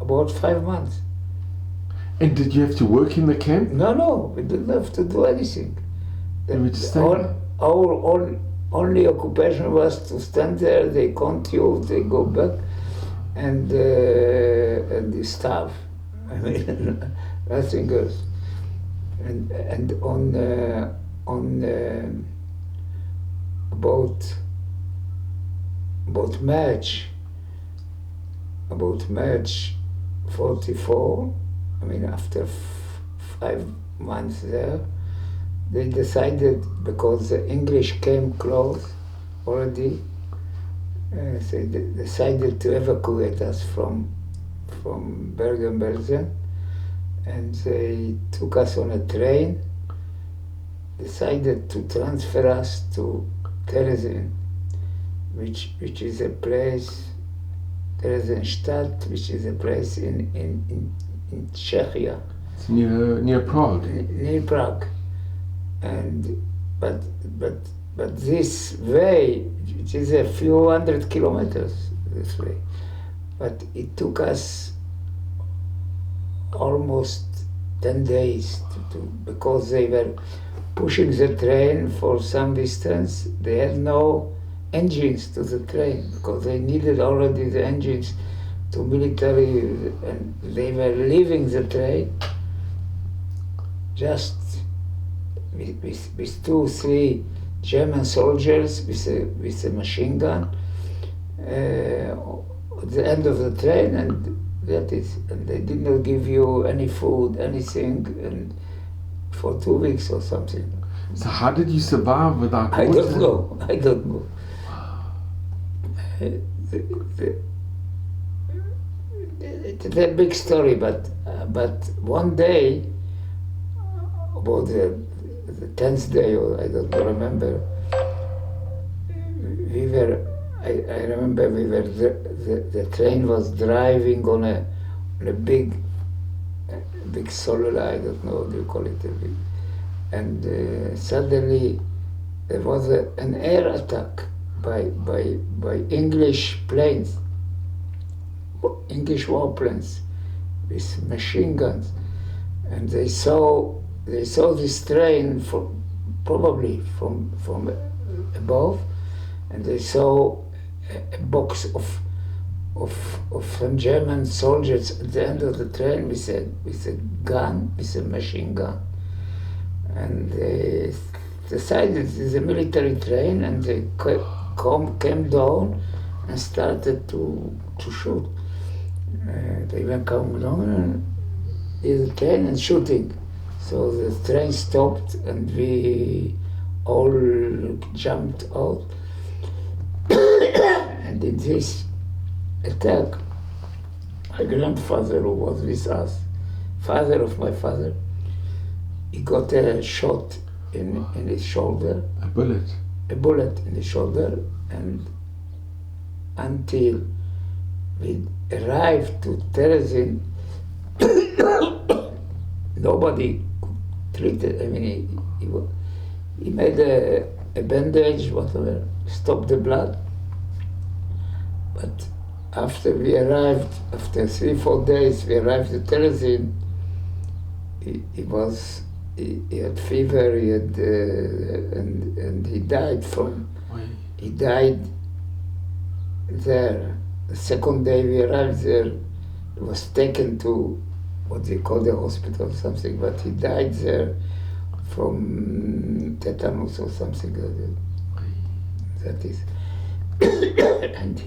about 5 months. And did you have to work in the camp? No, we didn't have to do anything. You were just Our only occupation was to stand there. They count you, they go back, and they starve. I mean, nothing else. And on about March 44. I mean, after 5 months there, they decided, because the English came close already, they decided to evacuate us from Bergen-Belsen, and they took us on a train, decided to transfer us to Terezin, which is a place, Theresienstadt, which is a place in Czechia. It's near Prague. Near Prague, but this way, which is a few hundred kilometers this way, but it took us almost 10 days because they were pushing the train for some distance. They had no engines to the train because they needed already the engines to military, and they were leaving the train just with 2-3 German soldiers with a machine gun at the end of the train, and that is. And they did not give you any food, anything, and for 2 weeks or something. So how did you survive without water? I don't know. it's a big story, but one day, about the 10th day, or I don't remember, we were, I remember we were, the train was driving on a big cellular, I don't know what you call it, and suddenly there was an air attack by English planes, English warplanes with machine guns, and they saw this train probably from above, and they saw a box of some German soldiers at the end of the train with a gun, with a machine gun, and they decided it's a military train, and they came down and started to shoot. They went coming down in the train and shooting. So the train stopped and we all jumped out. And in this attack, my grandfather, who was with us, father of my father, he got a shot in his shoulder. A bullet? A bullet in his shoulder, and until we arrived to Terezin, nobody could treat it. I mean, he made a bandage, whatever, stopped the blood. But after we arrived, after 3-4 days, we arrived at Terezin, he had fever, he had, and he died he died there. The second day we arrived there, he was taken to what they call the hospital or something, but he died there from tetanus or something like that. That is. And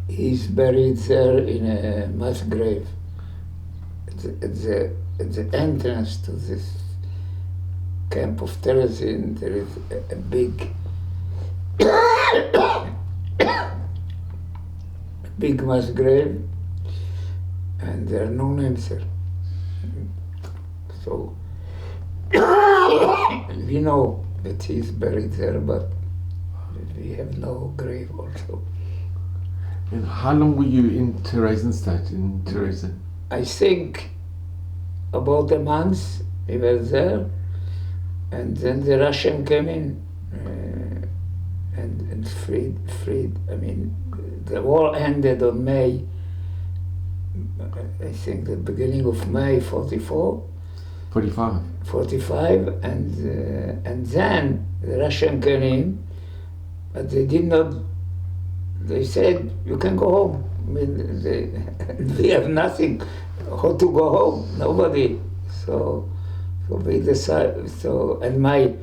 he's buried there in a mass grave at the entrance to this camp of Terezin. There is a big big mass grave, and there are no names there. So we know that he's buried there, but we have no grave also. And how long were you in Terezin? I think about a month we were there, and then the Russian came in and freed. I mean, the war ended on May, I think the beginning of May 45, and then the Russian came in, but they did not. They said, you can go home. I mean, we have nothing. How to go home? Nobody. So we decided. So, and my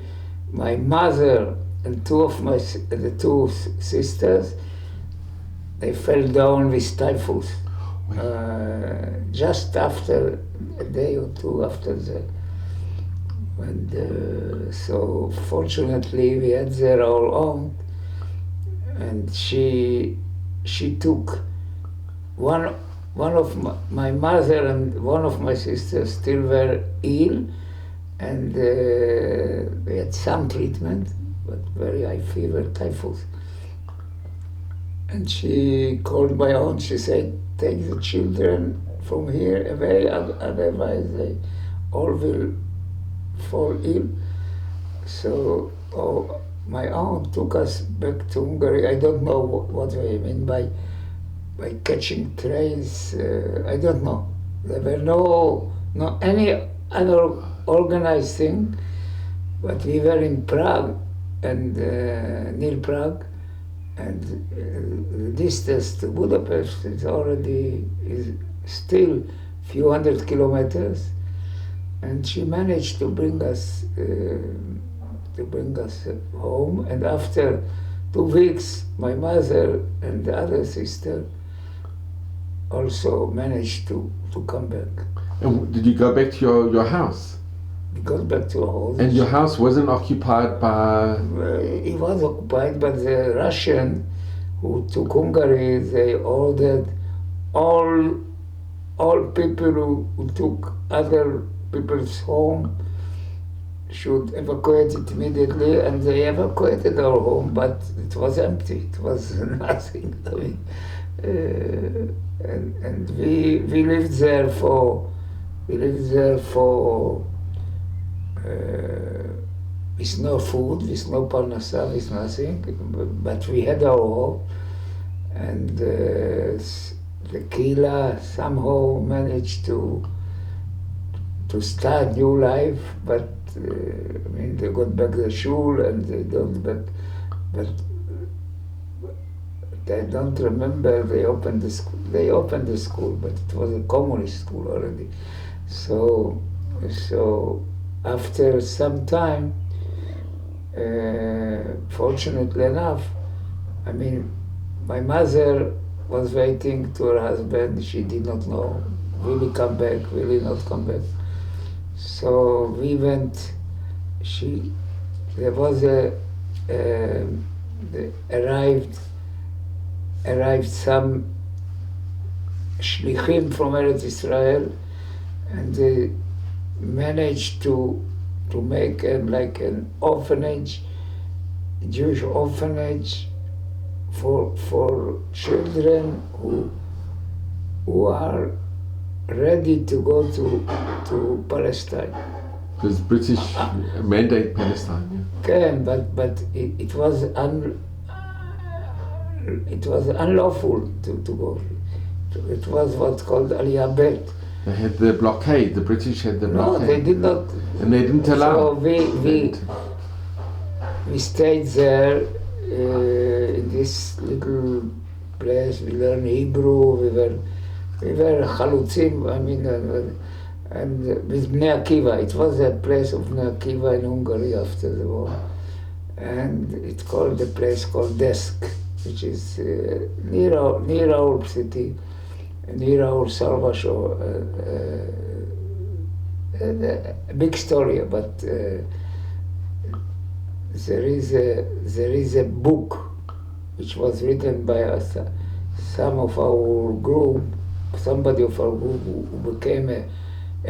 mother and the two sisters, they fell down with typhus. Just after a day or two after that. And so fortunately we had their our own, and she took one of my mother and one of my sisters still were ill, and they had some treatment, but very high fever, typhus. And she called my aunt, she said, take the children from here away, otherwise they all will fall ill. So my aunt took us back to Hungary. I don't know what I mean by catching trains. I don't know. There were no any other organized thing, but we were in Prague and near Prague, and the distance to Budapest is still few hundred kilometers, and she managed to bring us home. And after 2 weeks, my mother and the other sister also managed to come back. And did you go back to your house? We got back to our house. And your house wasn't occupied by... It was occupied, but the Russian who took Hungary, they ordered all people who took other people's home should evacuate it immediately, and they evacuated our home, but it was empty. It was nothing. I mean, and we lived there for with no food, with no parnasa, with nothing, but we had our home, and the Kila somehow managed to start new life, but I mean, they got back the shul and they don't, but I don't remember they opened the school. They opened the school, but it was a communist school already. So after some time, fortunately enough, I mean, my mother was waiting to her husband. She did not know, will he come back, will he not come back? So we went, there was arrived some shlichim from Eretz Israel, and they managed to make like an orphanage, Jewish orphanage for children who are ready to go to Palestine. Because British mandate Palestine, yeah. Can, but it was unlawful to go. It was what's called Aliyah Bet. They had the blockade. The British had the blockade. No, they did not. And they didn't allow. So we stayed there in this little place. We learned Hebrew. We were chalutzim. I mean, and with Bnei Akiva. It was a place of Bnei Akiva in Hungary after the war, and the place called Desk, which is near our city, near our Salvashore. A big story, but there is a book which was written by us, some of our group, somebody of our group who became a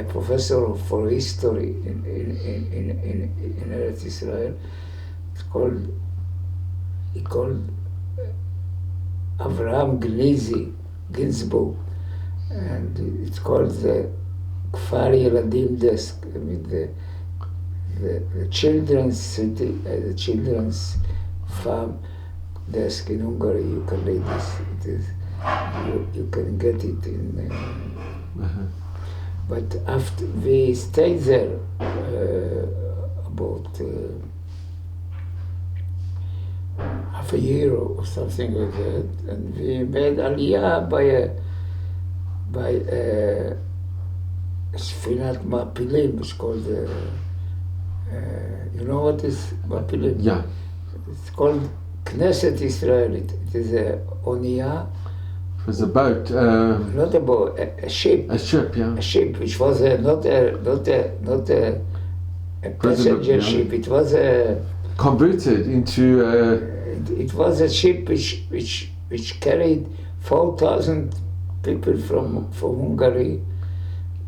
professor for history in Eretz Israel. It's called Avraham Ginsburg, and it's called the Kfar Yeladim Desk. I mean the children's city, the children's farm desk in Hungary. You can read this. It is you can get it in. But after we stayed there about half a year or something like that, and we made Aliyah by Sfinat Mapilim. It's called. You know what is Mapilim? Yeah. It's called Knesset Israel. It is a Onia. It was a boat. Not a boat, a ship. A ship, yeah. A ship, which was not a passenger ship. It was a converted into. It was a ship which carried 4,000 people from Hungary,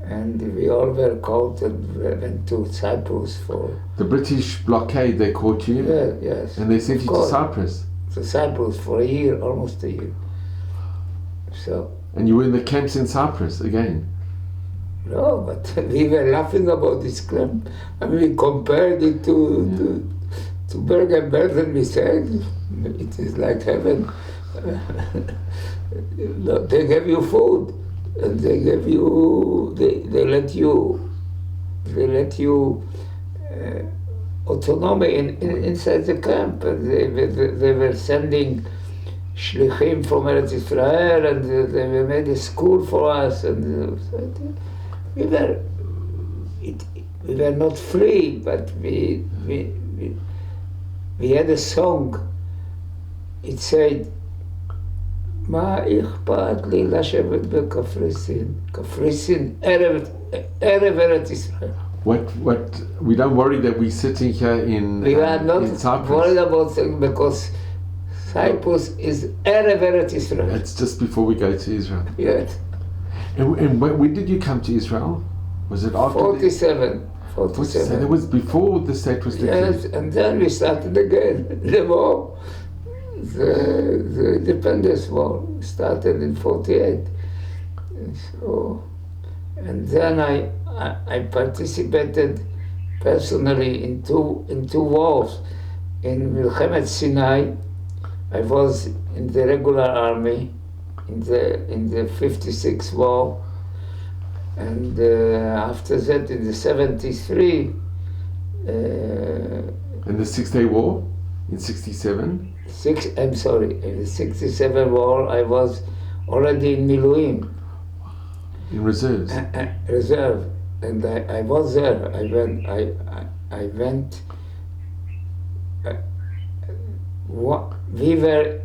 and we all were caught and went to Cyprus for. The British blockade. They caught you. Yeah, yes. And they sent you to Cyprus. To Cyprus for a year, almost a year. So. And you were in the camps in Cyprus again? No, but we were laughing about this camp. I mean, we compared it to Bergen-Belsen. We said, it is like heaven. They gave you food, and they let you autonomy inside the camp. And they were sending shlichim from Eretz Israel, and they made a school for us, and we were not free, but we had a song. It said, "Ma ichpat li lashevet bekafrisin, Kafrisin erev Eretz Israel." What we don't worry that we're sitting here in We are not in Cyprus. worried about things because Cyprus is Erev Israel. It's just before we go to Israel. Yes, And when did you come to Israel? Was it after? 47. So that was before the state was declared. Yes, and then we started again. The war, the independence war started in 48. So, and then I participated personally in two wars. In Milchemet Sinai, I was in the regular army in the 56 war, and after that in the 73. In the 6-Day War in 67. In the 67 war, I was already in Miluim. In reserves. Reserve, and I was there. I went.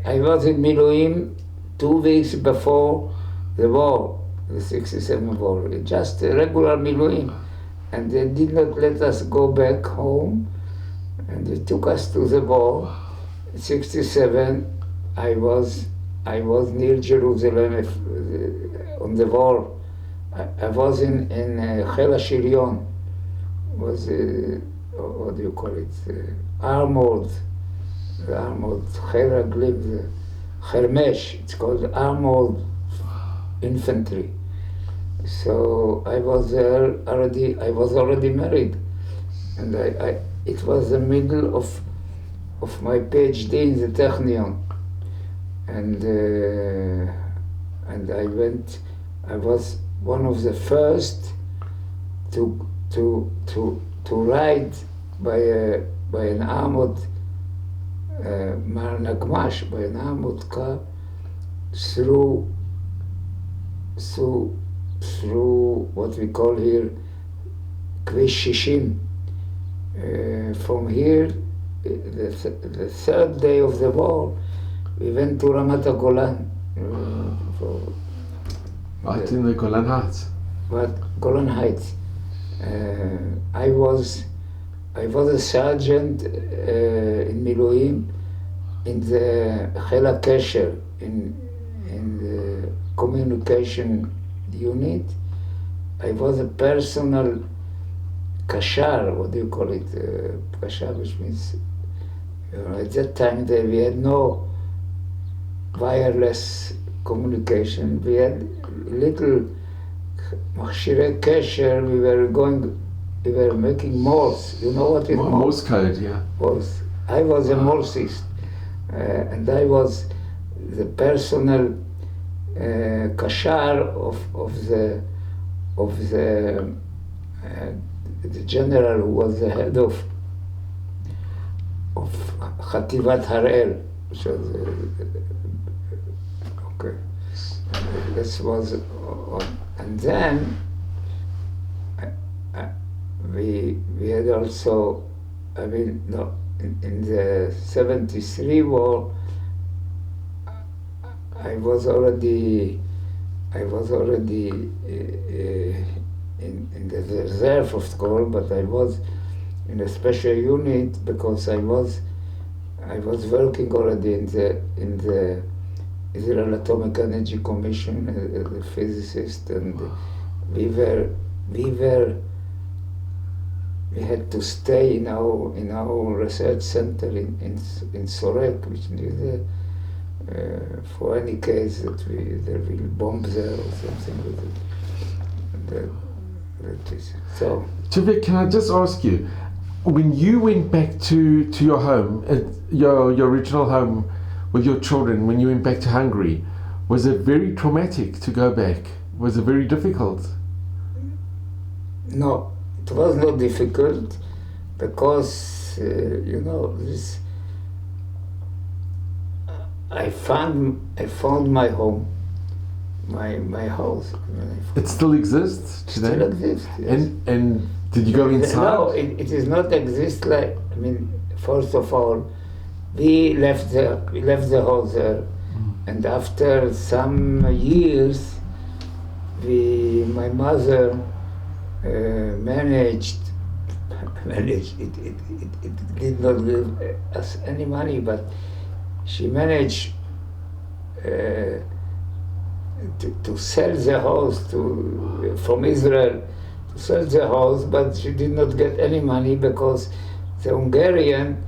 I was in Miluim 2 weeks before the war, the 67 war. Just a regular Miluim, and they did not let us go back home, and they took us to the war. 67, I was near Jerusalem on the war. I was in Chel HaShirion, was what do you call it? Armored Chel HaGlim, Hermesh. It's called armored infantry. So I was there already. I was already married, and it was the middle of my PhD in the Technion, and I went. I was one of the first to ride by an armored Mar Nagmash, by an armored car through what we call here Kvish Shishim. From here, the third day of the war, we went to Ramat HaGolan. Right in the Golan Heights. But Golan Heights. I was a sergeant in Miluim in the Chel HaKesher, in the communication unit. I was a personal kashar, what do you call it? Kashar, which means, at that time we had no wireless communication. We had little machshirei kesher. We were making Morse. You know what is Morse? Morse code, yeah. Morse. I was a Morsist, and I was the personal kashar of the general who was the head of Chativat Harel, which was okay. This was, and then we had also, in the 73 war, I was already in the reserve, of course, but I was in a special unit because I was working already in the Israel Atomic Energy Commission as a physicist, and we had to stay in our research center in Sorek, which is for any case that there will be bombs there or something with it. That is so. Tuvia, can I just ask you, when you went back to your home, your original home with your children, when you went back to Hungary, was it very traumatic to go back? Was it very difficult? No, it was not difficult because this. I found my home, my house. It still exists today? Still exists, yes. And did you go inside? No, it does not exist like, first of all, we left the house there, and after some years, my mother managed managed. It did not give us any money, but she managed to sell the house from Israel, to sell the house, but she did not get any money because the Hungarian,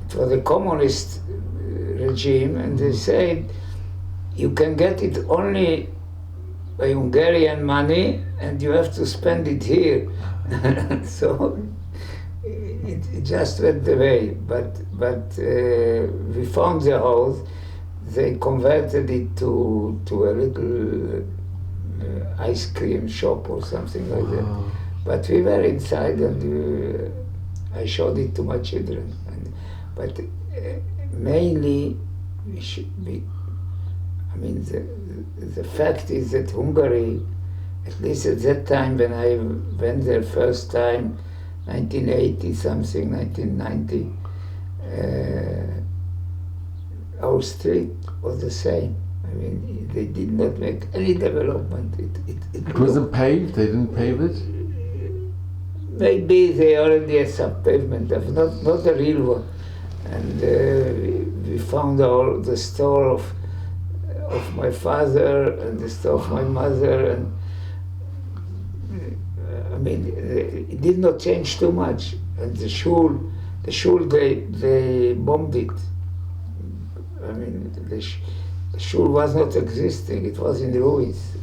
it was a communist regime, and they said you can get it only by Hungarian money and you have to spend it here. So it just went away. But we found the house. They converted it to a little ice cream shop or something like that. But we were inside, and I showed it to my children. But mainly, the fact is that Hungary, at least at that time when I went there first time, 1980 something, 1990, our street was the same. I mean, they did not make any development. It wasn't paved? They didn't pave it? Maybe they already had some pavement, not a real one. And we found the store of my father and the store of my mother, and it did not change too much. And the shul they bombed it. I mean, the shul was not existing; it was in ruins.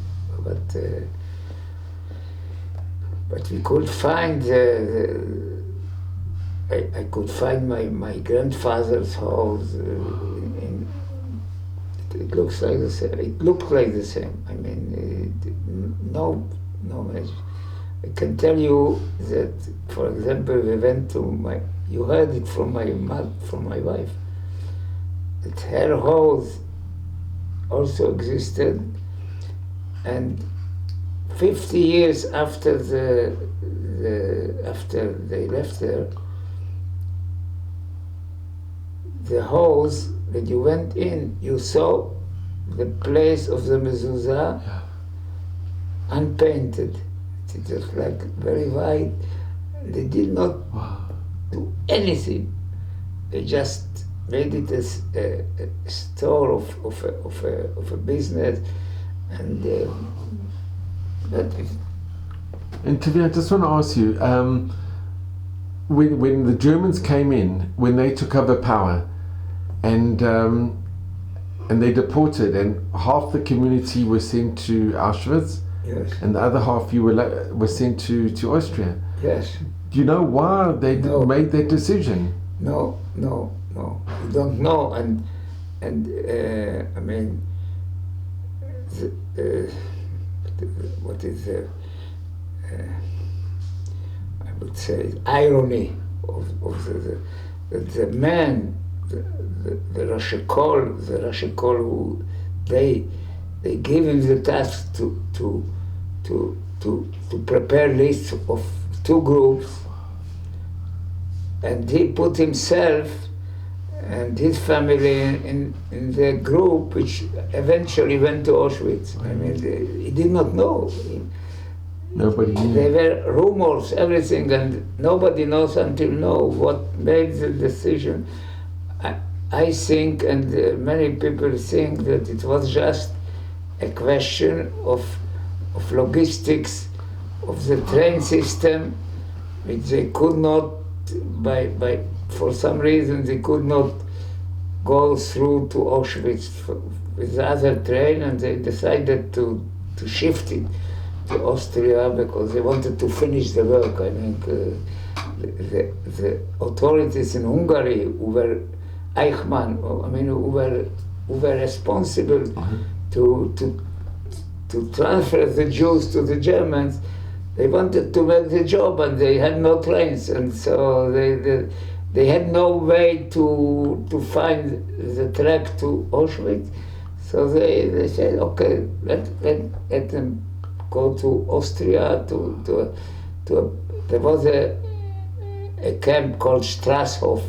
But we could find I could find my grandfather's house. It looks like the same. It looked like the same. I mean, no magic. I can tell you that, for example, we went to you heard it from my wife, that her house also existed, and 50 years after after they left there, the house, when you went in, you saw the place of the mezuzah unpainted. It was like very white. They did not do anything. They just made it as a store of a business, and And Tuvia, I just want to ask you, when the Germans came in, when they took over power, and they deported, and half the community were sent to Auschwitz, yes, and the other half were sent to Austria. yes. Do you know why they made that decision? No, we don't know, and I mean, what is I would say irony of the man, the Russian call who they gave him the task to prepare lists of 2 groups, and he put himself and his family in the group which eventually went to Auschwitz. I mean, he did not know. Nobody knew. There were rumors, everything, and nobody knows until now what made the decision. I think, and many people think, that it was just a question of logistics of the train system, which they could not, for some reason, they could not go through to Auschwitz with the other train, and they decided to shift it to Austria because they wanted to finish the work. I mean, the authorities in Hungary, who were Eichmann, who were responsible to transfer the Jews to the Germans, they wanted to make the job, and they had no trains, and so they had no way to find the track to Auschwitz. So they said, okay, let them go to Austria. There was a camp called Strasshof,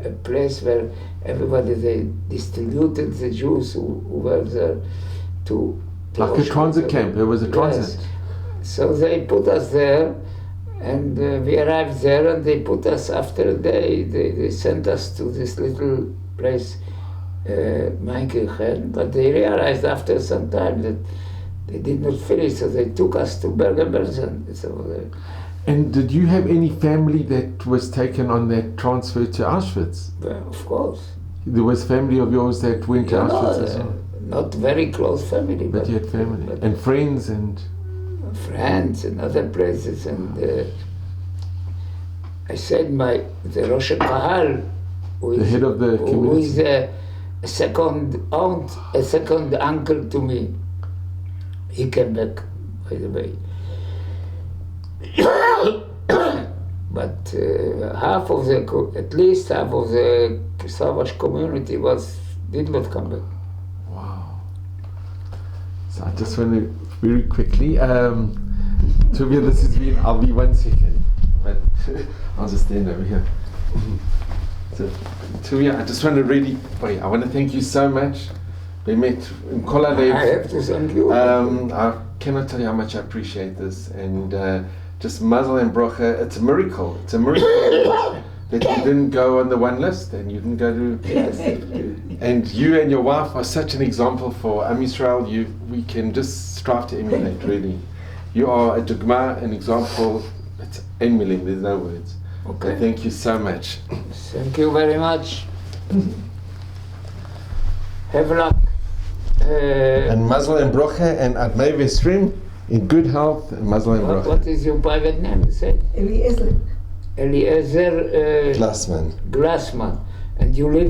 a place where they distributed the Jews who were there to like Auschwitz. A transit camp. It was a transit. Yes. So they put us there, And we arrived there, and they put us after a day. They sent us to this little place, Meinkirchen, but they realized after some time that they did not finish, so they took us to Bergen-Belsen. And did you have any family that was taken on that transfer to Auschwitz? Well, of course. There was family of yours that went to Auschwitz as well? Not very close family, But you had family and friends and friends and other places. And I said the Rosh Kahal, the head of the who is community. a second aunt, a second uncle to me. He came back, by the way. But at least half of the Savage community did not come back. Wow. So I just want to very quickly, Tuvia, this has been, I'll be 1 second, but I'll just stand over here. So Tuvia, I just want to I want to thank you so much. We met in Kolalev. I have to thank you. I cannot tell you how much I appreciate this, and just mazel and bracha. It's a miracle. It's a miracle that you didn't go on the one list and you didn't go to. Yes. And you and your wife are such an example for Am Yisrael. We can just strive to emulate. Really, you are a dogma, an example. It's emulating. There's no words. Okay. So thank you so much. Thank you very much. Have luck. And mazel and bracha and admei v'esrim in good health and mazel and bracha. What is your private name? You said Eliezer. Eliezer Glassman. Glassman, and you live